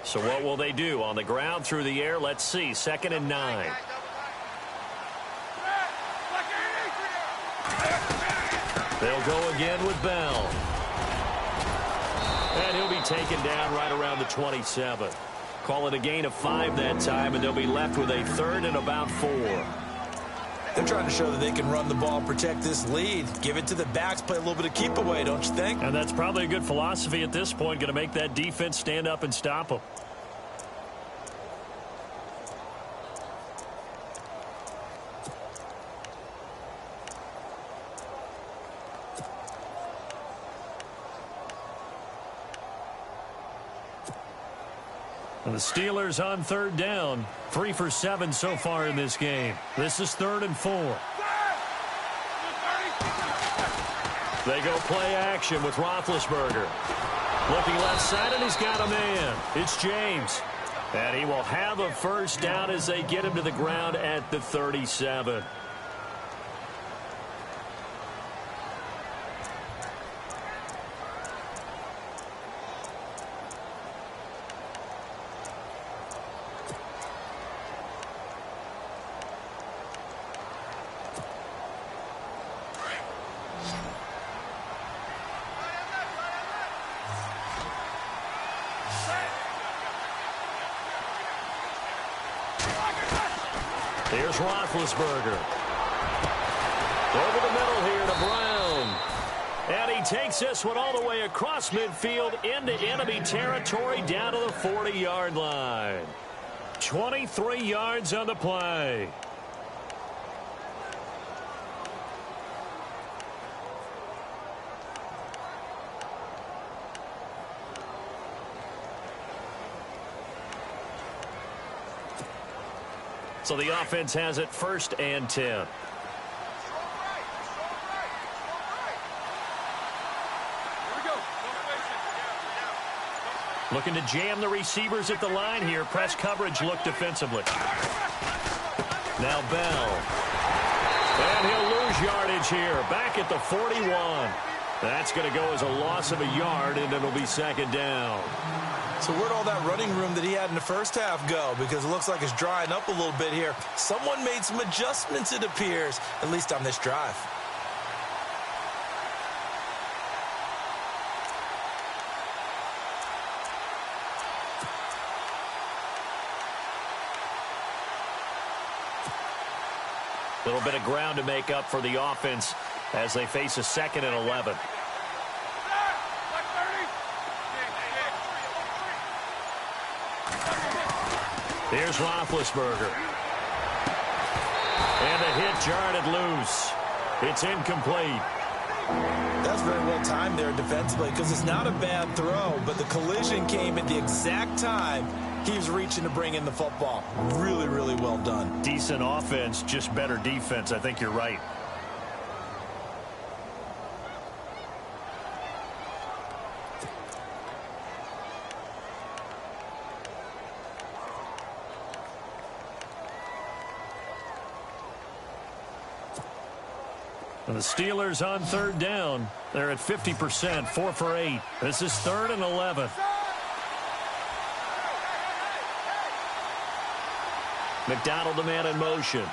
So what will they do? On the ground, through the air, let's see. 2nd and 9. They'll go again with Bell. And he'll be taken down right around the 27. Call it a gain of 5 that time, and they'll be left with a 3rd and about 4. They're trying to show that they can run the ball, protect this lead, give it to the backs, play a little bit of keep away, don't you think? And that's probably a good philosophy at this point, going to make that defense stand up and stop them. And the Steelers on 3rd down, 3 for 7 so far in this game. This is 3rd and 4. They go play action with Roethlisberger. Looking left side, and he's got a man. It's James. And he will have a first down as they get him to the ground at the 37. Here's Roethlisberger. Over the middle here to Brown. And he takes this one all the way across midfield into enemy territory down to the 40-yard line. 23 yards on the play. So the offense has it 1st and 10. Looking to jam the receivers at the line here. Press coverage look defensively. Now Bell. And he'll lose yardage here. Back at the 41. That's going to go as a loss of a yard, and it'll be 2nd down. So where'd all that running room that he had in the first half go? Because it looks like it's drying up a little bit here. Someone made some adjustments, it appears, at least on this drive. A little bit of ground to make up for the offense as they face a 2nd and 11. Here's Roethlisberger. And a hit jarred it loose. It's incomplete. That's very well timed there defensively because it's not a bad throw, but the collision came at the exact time he was reaching to bring in the football. Really, really well done. Decent offense, just better defense. I think you're right. And the Steelers on 3rd down. They're at 50%, 4 for 8. This is 3rd and 11. McDonald, the man in motion.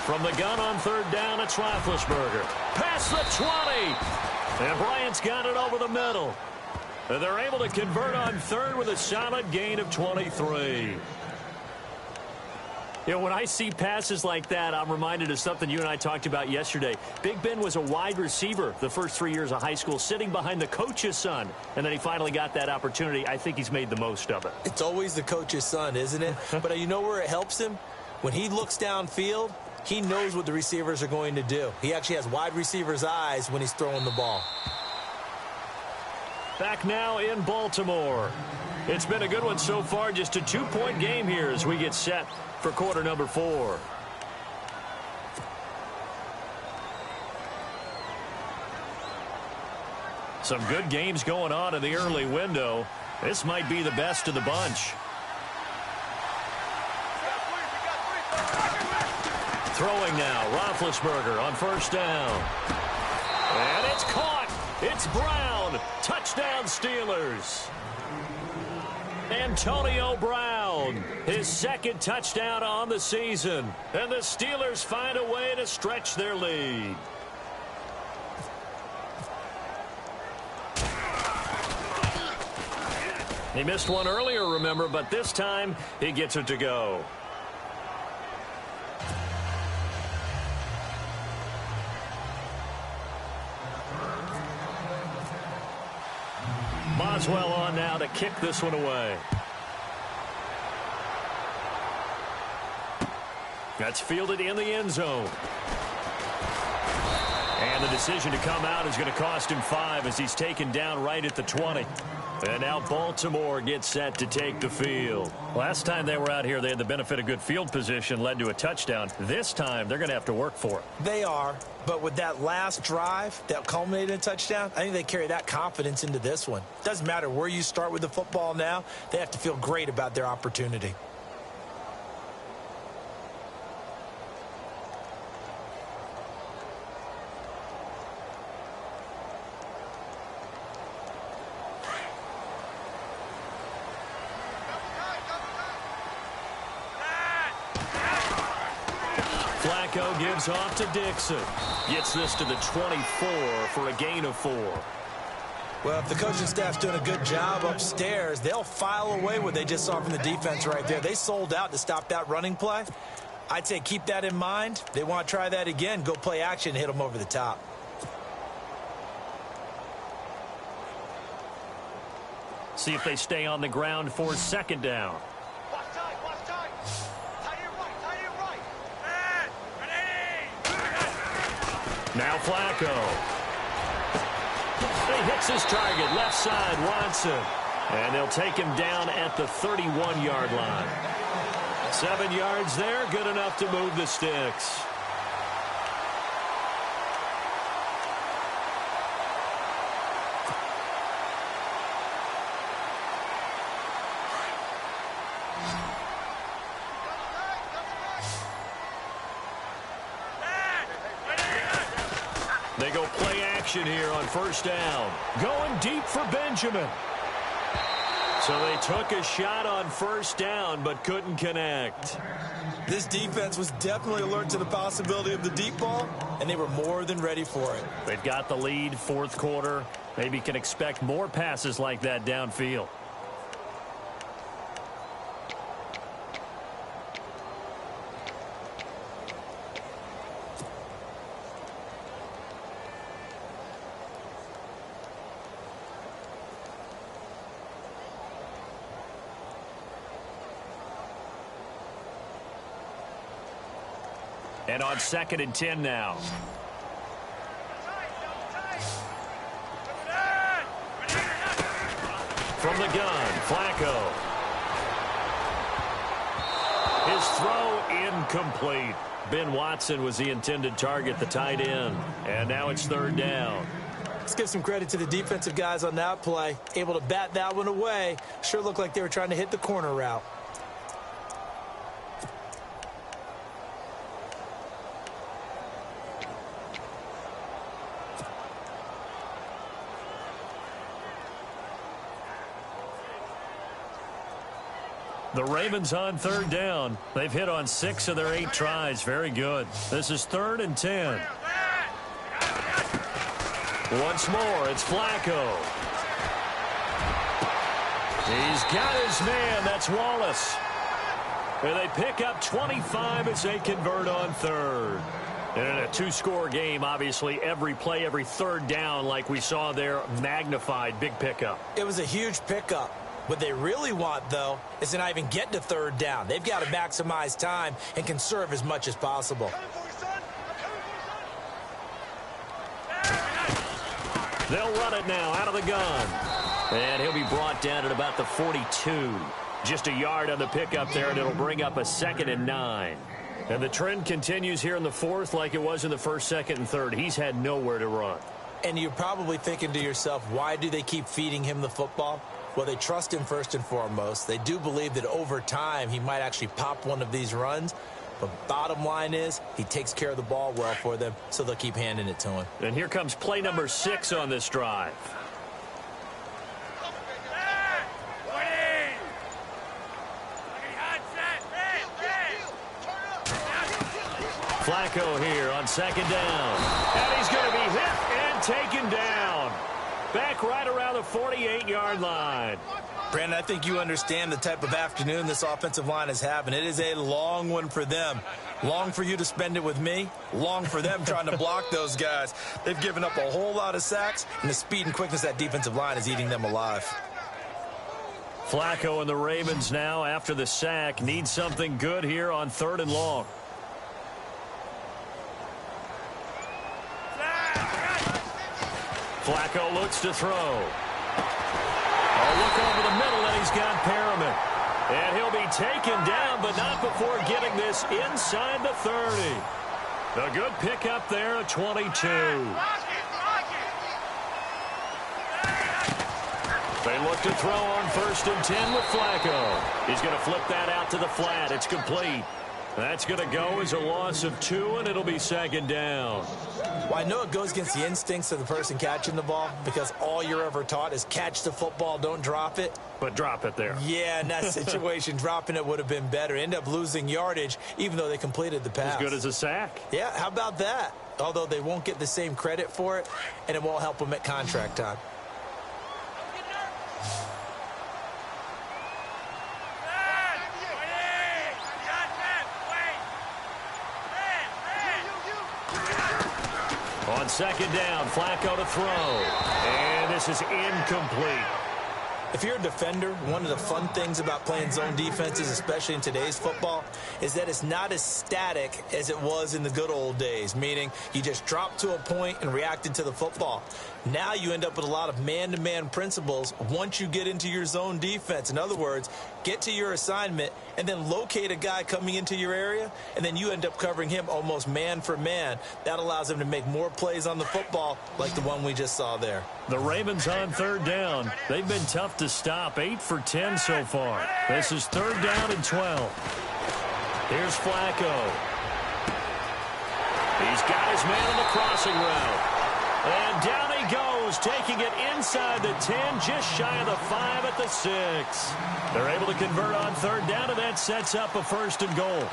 From the gun on 3rd down, it's Roethlisberger. Past the 20. And Bryant's got it over the middle. And they're able to convert on 3rd with a solid gain of 23. You know, when I see passes like that, I'm reminded of something you and I talked about yesterday. Big Ben was a wide receiver the first 3 years of high school, sitting behind the coach's son. And then he finally got that opportunity. I think he's made the most of it. It's always the coach's son, isn't it? But you know where it helps him? When he looks downfield, he knows what the receivers are going to do. He actually has wide receivers' eyes when he's throwing the ball. Back now in Baltimore. It's been a good one so far. Just a 2-point game here as we get set for quarter number 4. Some good games going on in the early window. This might be the best of the bunch. Throwing now, Roethlisberger on 1st down. And it's caught. It's Brown. Touchdown Steelers. Antonio Brown, his 2nd touchdown on the season. And the Steelers find a way to stretch their lead. He missed one earlier, remember, but this time he gets it to go. Boswell on now to kick this one away. That's fielded in the end zone. And the decision to come out is going to cost him 5 as he's taken down right at the 20. And now Baltimore gets set to take the field. Last time they were out here, they had the benefit of good field position, led to a touchdown. This time, they're going to have to work for it. They are, but with that last drive that culminated in a touchdown, I think they carry that confidence into this one. Doesn't matter where you start with the football now, they have to feel great about their opportunity. Flacco gives off to Dixon. Gets this to the 24 for a gain of 4. Well, if the coaching staff's doing a good job upstairs, they'll file away what they just saw from the defense right there. They sold out to stop that running play. I'd say keep that in mind. They want to try that again. Go play action and hit them over the top. See if they stay on the ground for second down. Watch tight, watch tight. Tight end right, tight end right. Now Flacco. He hits his target, left side, Watson. And they'll take him down at the 31-yard line. 7 yards there, good enough to move the sticks. They go play action here on first down. Going deep for Benjamin. So they took a shot on first down but couldn't connect. This defense was definitely alert to the possibility of the deep ball, and they were more than ready for it. They've got the lead, fourth quarter. Maybe can expect more passes like that downfield. And on 2nd and 10 now. From the gun, Flacco. His throw incomplete. Ben Watson was the intended target, the tight end. And now it's third down. Let's give some credit to the defensive guys on that play. Able to bat that one away. Sure looked like they were trying to hit the corner route. The Ravens on third down. They've hit on 6 of their 8 tries. Very good. This is 3rd and 10. Once more, it's Flacco. He's got his man. That's Wallace. And they pick up 25 as they convert on third. And in a 2-score game, obviously, every play, every third down, like we saw there, magnified. Big pickup. It was a huge pickup. What they really want, though, is to not even get to third down. They've got to maximize time and conserve as much as possible. They'll run it now out of the gun. And he'll be brought down at about the 42. Just a yard on the pickup there, and it'll bring up a 2nd and 9. And the trend continues here in the 4th like it was in the 1st, 2nd, and 3rd. He's had nowhere to run. And you're probably thinking to yourself, why do they keep feeding him the football? Well, they trust him first and foremost. They do believe that over time he might actually pop one of these runs. But bottom line is he takes care of the ball well for them, so they'll keep handing it to him. And here comes play number 6 on this drive. Flacco here on 2nd down. And he's going to be hit and taken down. Back right around the 48-yard line. Brandon, I think you understand the type of afternoon this offensive line is having. It is a long one for them. Long for you to spend it with me. Long for them trying to block those guys. They've given up a whole lot of sacks, and the speed and quickness of that defensive line is eating them alive. Flacco and the Ravens now, after the sack, need something good here on 3rd and long. Flacco looks to throw. A look over the middle, and he's got Perriman. And he'll be taken down, but not before getting this inside the 30. A good pickup there at 22. They look to throw on 1st and 10 with Flacco. He's going to flip that out to the flat. It's complete. That's going to go as a loss of 2, and it'll be 2nd down. Well, I know it goes against the instincts of the person catching the ball because all you're ever taught is catch the football, don't drop it. But drop it there. Yeah, in that situation, dropping it would have been better. End up losing yardage, even though they completed the pass. As good as a sack. Yeah, how about that? Although they won't get the same credit for it, and it won't help them at contract time. On second down, Flacco to throw. And this is incomplete. If you're a defender, one of the fun things about playing zone defenses, especially in today's football, is that it's not as static as it was in the good old days, meaning you just dropped to a point and reacted to the football. Now you end up with a lot of man-to-man principles once you get into your zone defense. In other words, get to your assignment and then locate a guy coming into your area, and then you end up covering him almost man for man. That allows him to make more plays on the football like the one we just saw there. The Ravens on third down. They've been tough to stop. 8 for 10 so far. This is third down and 12. Here's Flacco. He's got his man on the crossing route. And down he goes, taking it inside the 10, just shy of the 5 at the 6. They're able to convert on third down, and that sets up a first and goal.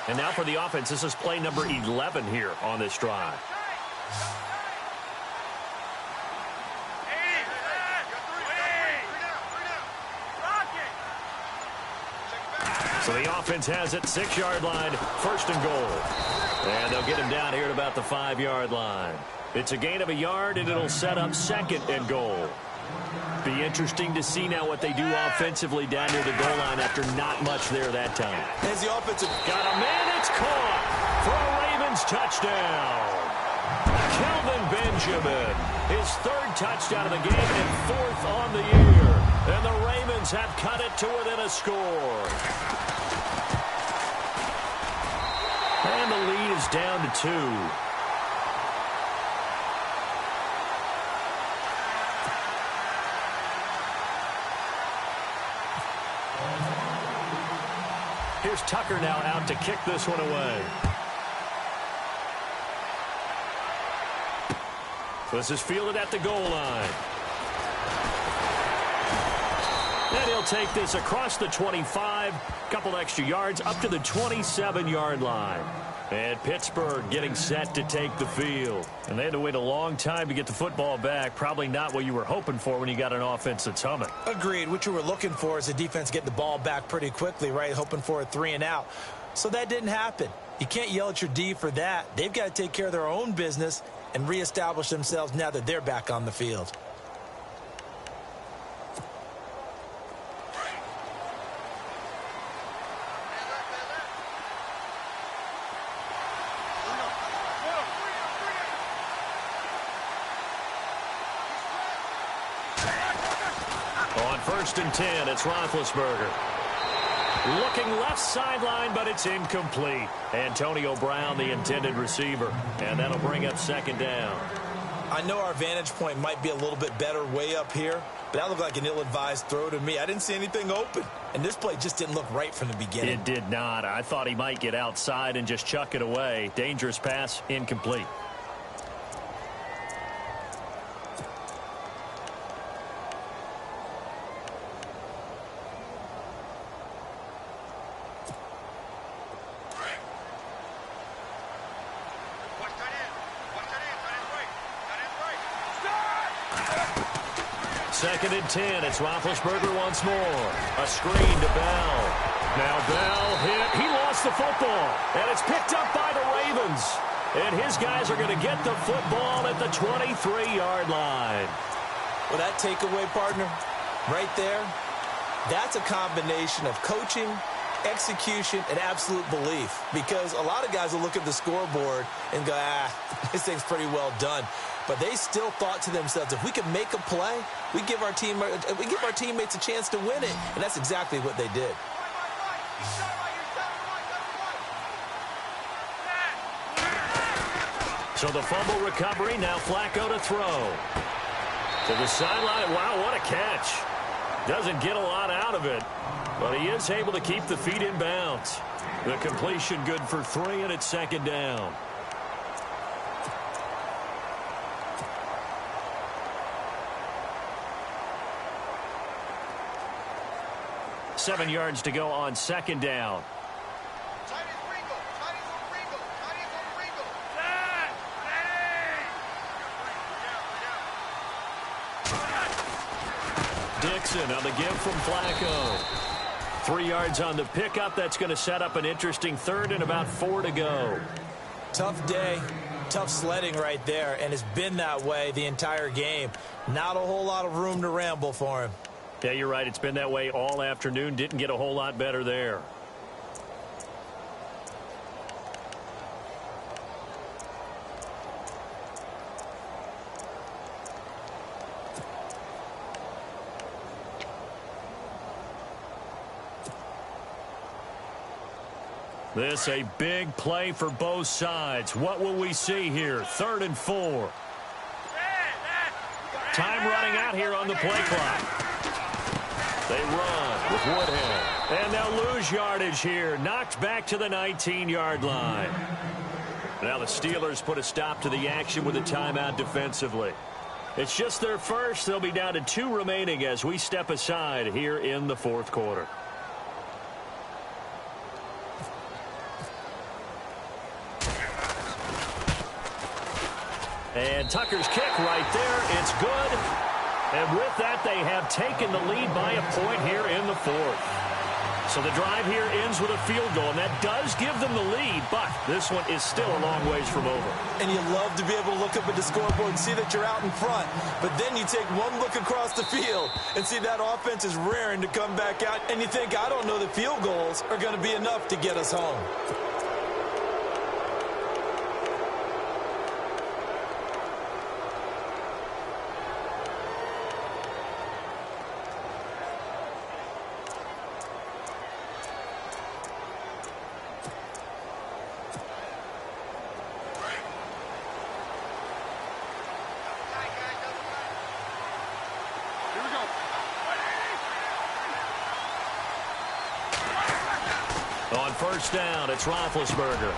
And now for the offense, this is play number 11 here on this drive. So the offense has it, 6-yard line, first and goal. And they'll get him down here at about the 5-yard line. It's a gain of a yard, and it'll set up second and goal. Be interesting to see now what they do offensively down near the goal line after not much there that time. As the offensive got a man, it's caught for a Ravens touchdown. Kelvin Benjamin, his third touchdown of the game and 4th on the year. And the Ravens have cut it to within a score. And the lead is down to 2. Here's Tucker now out to kick this one away. So this is fielded at the goal line. And he'll take this across the 25, couple extra yards up to the 27-yard line. And Pittsburgh getting set to take the field. And they had to wait a long time to get the football back. Probably not what you were hoping for when you got an offense that's humming. Agreed. What you were looking for is the defense getting the ball back pretty quickly, right? Hoping for a 3 and out. So that didn't happen. You can't yell at your D for that. They've got to take care of their own business and reestablish themselves now that they're back on the field. On 1st and 10, it's Roethlisberger. Looking left sideline, but it's incomplete. Antonio Brown, the intended receiver. And that'll bring up second down. I know our vantage point might be a little bit better way up here, but that looked like an ill-advised throw to me. I didn't see anything open, and this play just didn't look right from the beginning. It did not. I thought he might get outside and just chuck it away. Dangerous pass, incomplete. Second and 10. It's Roethlisberger once more. A screen to Bell. Now Bell hit. He lost the football. And it's picked up by the Ravens. And his guys are going to get the football at the 23-yard line. Well, that takeaway, partner, right there, that's a combination of coaching, execution, and absolute belief. Because a lot of guys will look at the scoreboard and go, this thing's pretty well done. But they still thought to themselves, if we can make a play, we give our teammates a chance to win it. And that's exactly what they did. So the fumble recovery, now Flacco to throw. To the sideline. Wow, what a catch. Doesn't get a lot out of it, but he is able to keep the feet in bounds. The completion good for 3, and it's second down. 7 yards to go on second down. Dixon on the give from Flacco. 3 yards on the pickup. That's going to set up an interesting third and about 4 to go. Tough day, tough sledding right there, and it's been that way the entire game. Not a whole lot of room to ramble for him. Yeah, you're right. It's been that way all afternoon. Didn't get a whole lot better there. This a big play for both sides. What will we see here? 3rd and 4. Time running out here on the play clock. They run with Woodhead. And they'll lose yardage here. Knocked back to the 19-yard line. Now the Steelers put a stop to the action with a timeout defensively. It's just their first. They'll be down to 2 remaining as we step aside here in the 4th quarter. And Tucker's kick right there. It's good. And with that, they have taken the lead by a point here in the 4th. So the drive here ends with a field goal, and that does give them the lead, but this one is still a long ways from over. And you love to be able to look up at the scoreboard and see that you're out in front, but then you take one look across the field and see that offense is raring to come back out, and you think, I don't know that field goals are going to be enough to get us home. On first down, it's Roethlisberger.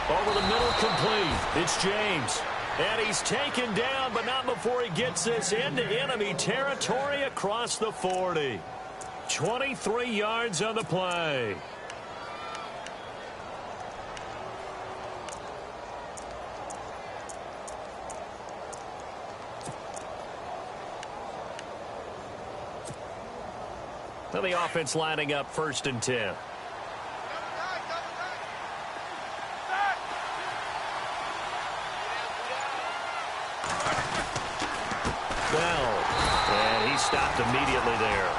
Over the middle, complete. It's James. And he's taken down, but not before he gets this into enemy territory across the 40. 23 yards on the play. Now the offense lining up 1st and 10. And he stopped immediately there.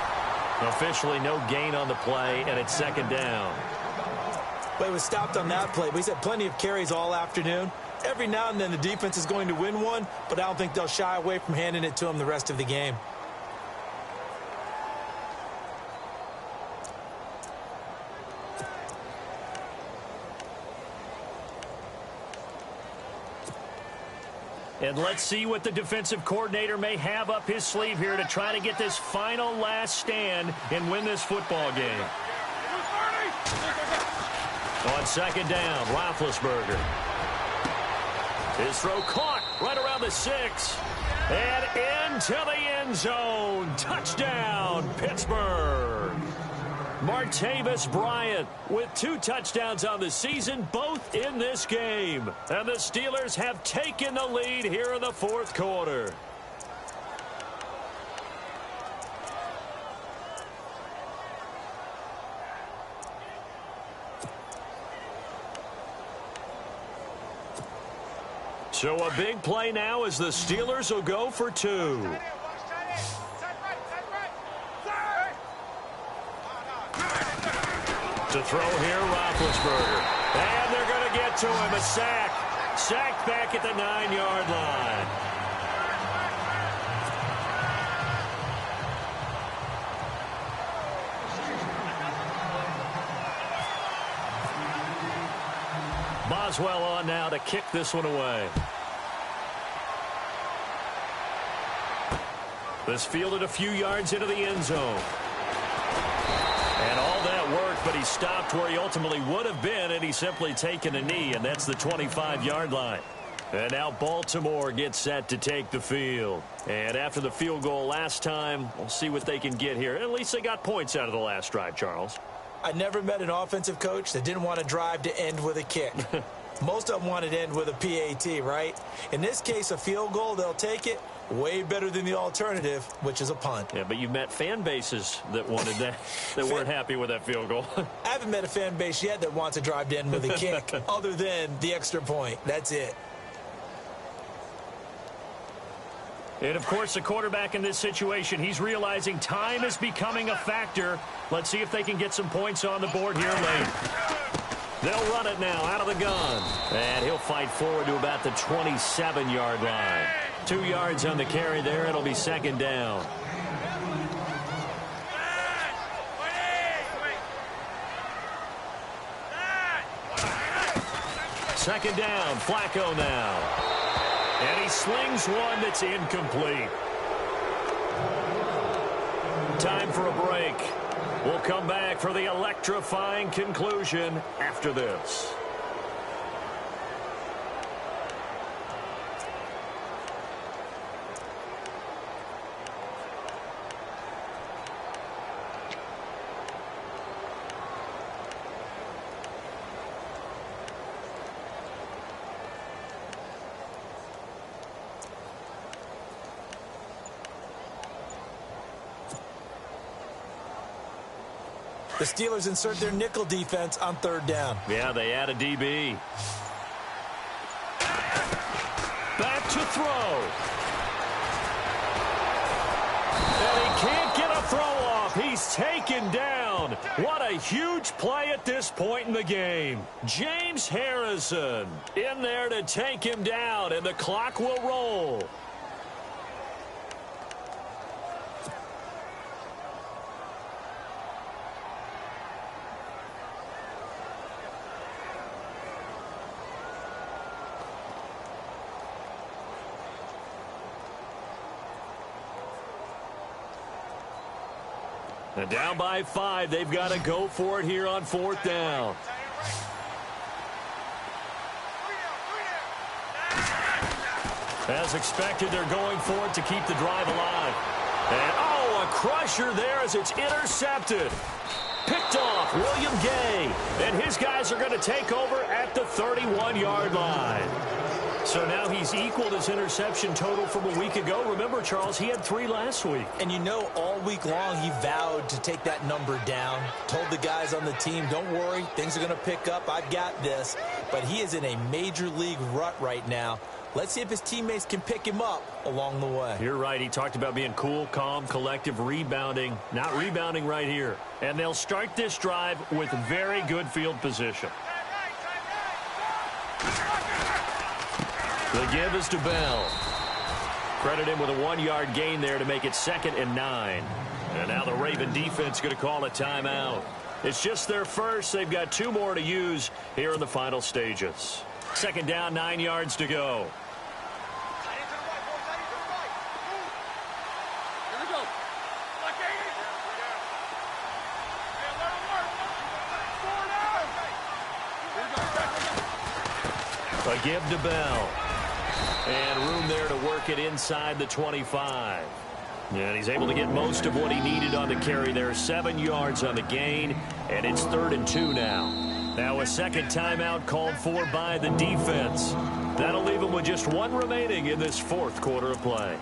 Officially no gain on the play, and it's 2nd down. Well, he was stopped on that play, but he's had plenty of carries all afternoon. Every now and then the defense is going to win one, but I don't think they'll shy away from handing it to him the rest of the game. And let's see what the defensive coordinator may have up his sleeve here to try to get this final last stand and win this football game. On 2nd down, Roethlisberger. His throw caught right around the 6. And into the end zone. Touchdown, Pittsburgh. Martavis Bryant with 2 touchdowns on the season, both in this game. And the Steelers have taken the lead here in the 4th quarter. So a big play now as the Steelers will go for 2. To throw here, Roethlisberger. And they're going to get to him. A sack. Sacked back at the 9-yard line. Boswell on now to kick this one away. This fielded a few yards into the end zone. And all that worked, but he stopped where he ultimately would have been, and he's simply taken a knee, and that's the 25-yard line. And now Baltimore gets set to take the field. And after the field goal last time, we'll see what they can get here. At least they got points out of the last drive, Charles. I never met an offensive coach that didn't want to drive to end with a kick. Most of them wanted to end with a PAT, right? In this case, a field goal, they'll take it. Way better than the alternative, which is a punt. Yeah, but you've met fan bases that wanted that, that weren't happy with that field goal. I haven't met a fan base yet that wants to drive to end with a kick, other than the extra point. That's it. And, of course, the quarterback in this situation, he's realizing time is becoming a factor. Let's see if they can get some points on the board here late. They'll run it now out of the gun. And he'll fight forward to about the 27-yard line. 2 yards on the carry there. It'll be second down. Second down, Flacco now. And he slings one that's incomplete. Time for a break. We'll come back for the electrifying conclusion after this. The Steelers insert their nickel defense on third down. Yeah, they add a DB. Back to throw. And he can't get a throw off. He's taken down. What a huge play at this point in the game. James Harrison in there to take him down, and the clock will roll. And down by 5, they've got to go for it here on fourth down. As expected, they're going for it to keep the drive alive. And, oh, a crusher there as it's intercepted. Picked off, William Gay. And his guys are going to take over at the 31-yard line. So now he's equaled his interception total from a week ago. Remember, Charles, he had 3 last week. And you know, all week long he vowed to take that number down. Told the guys on the team, don't worry, things are going to pick up. I've got this. But he is in a major league rut right now. Let's see if his teammates can pick him up along the way. You're right. He talked about being cool, calm, collective, rebounding. Not rebounding right here. And they'll start this drive with very good field position. The give is to Bell. Credit him with a 1-yard gain there to make it 2nd and 9. And now the Raven defense going to call a timeout. It's just their first. They've got 2 more to use here in the final stages. 2nd down, 9 yards to go. A give to Bell. And room there to work it inside the 25. And he's able to get most of what he needed on the carry there. 7 yards on the gain, and it's 3rd and 2 now. Now a second timeout called for by the defense. That'll leave him with just 1 remaining in this 4th quarter of play.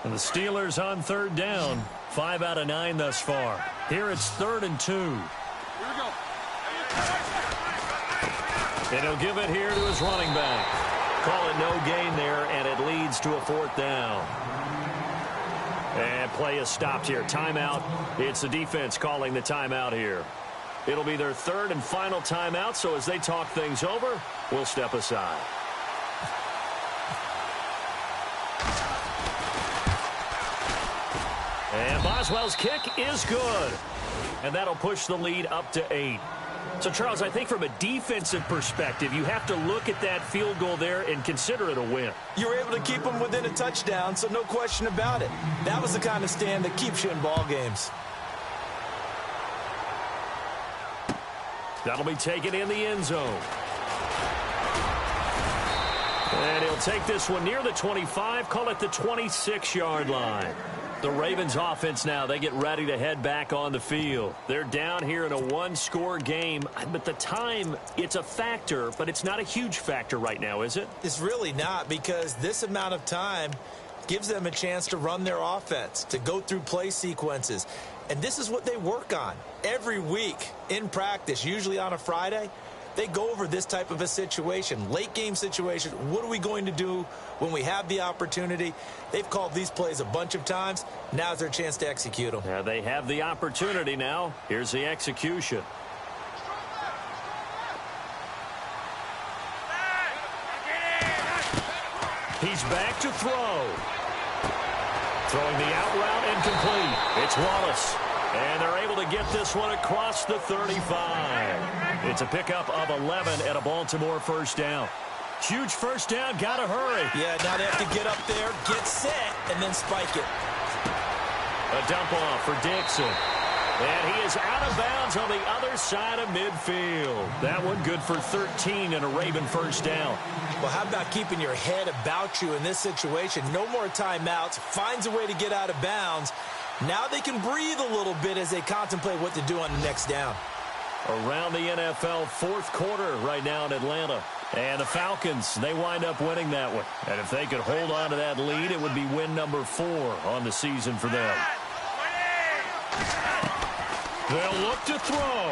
And the Steelers on 3rd down. 5 out of 9 thus far. Here it's 3rd and 2. Here we go. And he'll give it here to his running back. Call it no gain there, and it leads to a 4th down. And play is stopped here. Timeout. It's the defense calling the timeout here. It'll be their 3rd and final timeout, so as they talk things over, we'll step aside. And Boswell's kick is good. And that'll push the lead up to 8. So, Charles, I think from a defensive perspective, you have to look at that field goal there and consider it a win. You were able to keep them within a touchdown, so no question about it. That was the kind of stand that keeps you in ball games. That'll be taken in the end zone. And he'll take this one near the 25, call it the 26-yard line. The Ravens offense now, they get ready to head back on the field. They're down here in a one-score game, but the time, it's a factor, but it's not a huge factor right now, is it? It's really not, because this amount of time gives them a chance to run their offense, to go through play sequences. And this is what they work on every week in practice, usually on a Friday. They go over this type of a situation, late game situation. What are we going to do when we have the opportunity? They've called these plays a bunch of times. Now's their chance to execute them. Yeah, they have the opportunity now. Here's the execution. He's back to throw. Throwing the out route incomplete. It's Wallace. And they're able to get this one across the 35. It's a pickup of 11 and a Baltimore first down. Huge first down, gotta hurry. Yeah, now they have to get up there, get set, and then spike it. A dump off for Dixon. And he is out of bounds on the other side of midfield. That one good for 13 and a Raven first down. Well, how about keeping your head about you in this situation? No more timeouts. Finds a way to get out of bounds. Now they can breathe a little bit as they contemplate what to do on the next down. Around the NFL fourth quarter right now in Atlanta. And the Falcons, they wind up winning that one. And if they could hold on to that lead, it would be win number 4 on the season for them. They'll look to throw.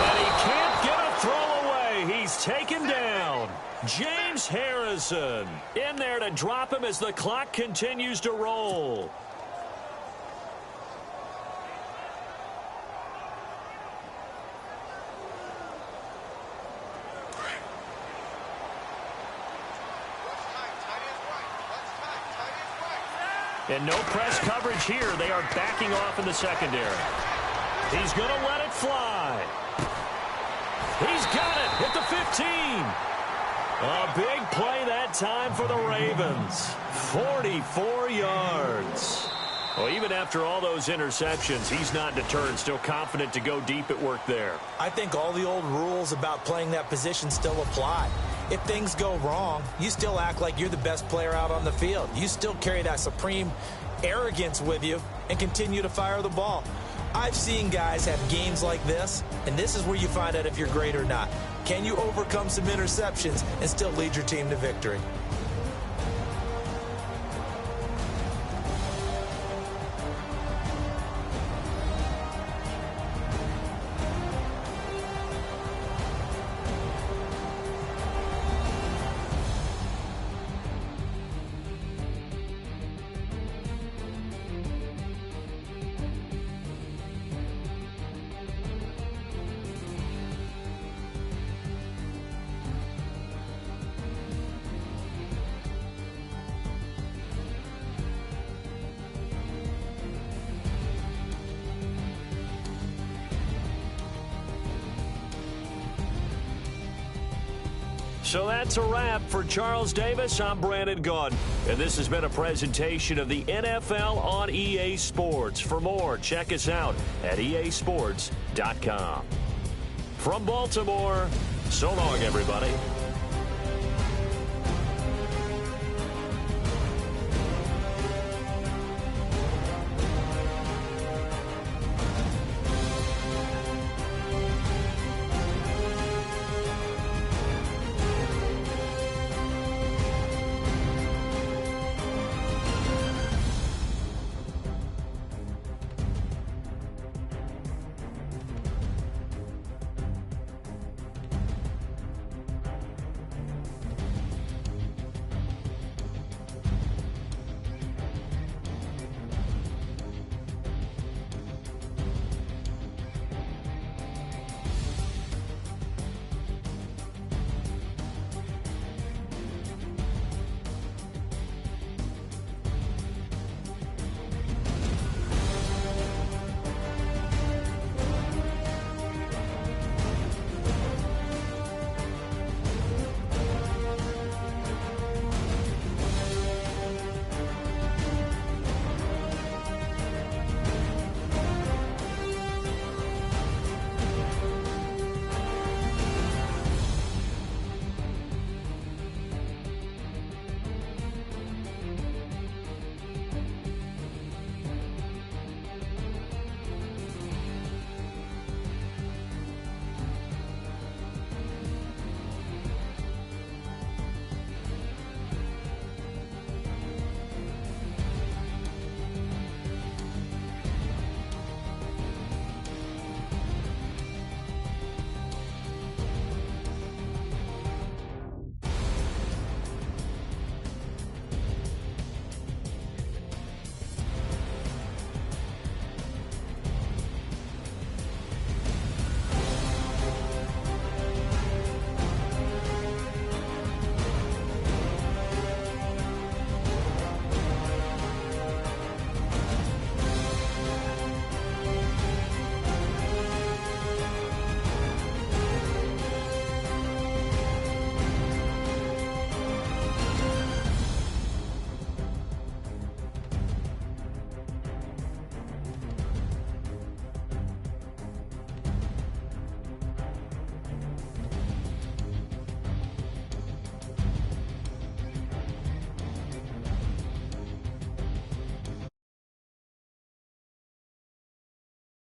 And he can't get a throw away. He's taken down. James Harrison in there to drop him as the clock continues to roll. And no press coverage here. They are backing off in the secondary. He's going to let it fly. He's got it at the 15. A big play that time for the Ravens. 44 yards. Well, even after all those interceptions, he's not deterred, still confident to go deep at work there. I think all the old rules about playing that position still apply. If things go wrong, you still act like you're the best player out on the field. You still carry that supreme arrogance with you and continue to fire the ball. I've seen guys have games like this, and this is where you find out if you're great or not. Can you overcome some interceptions and still lead your team to victory? So that's a wrap for Charles Davis. I'm Brandon Gaudin, and this has been a presentation of the NFL on EA Sports. For more, check us out at easports.com. From Baltimore, so long, everybody.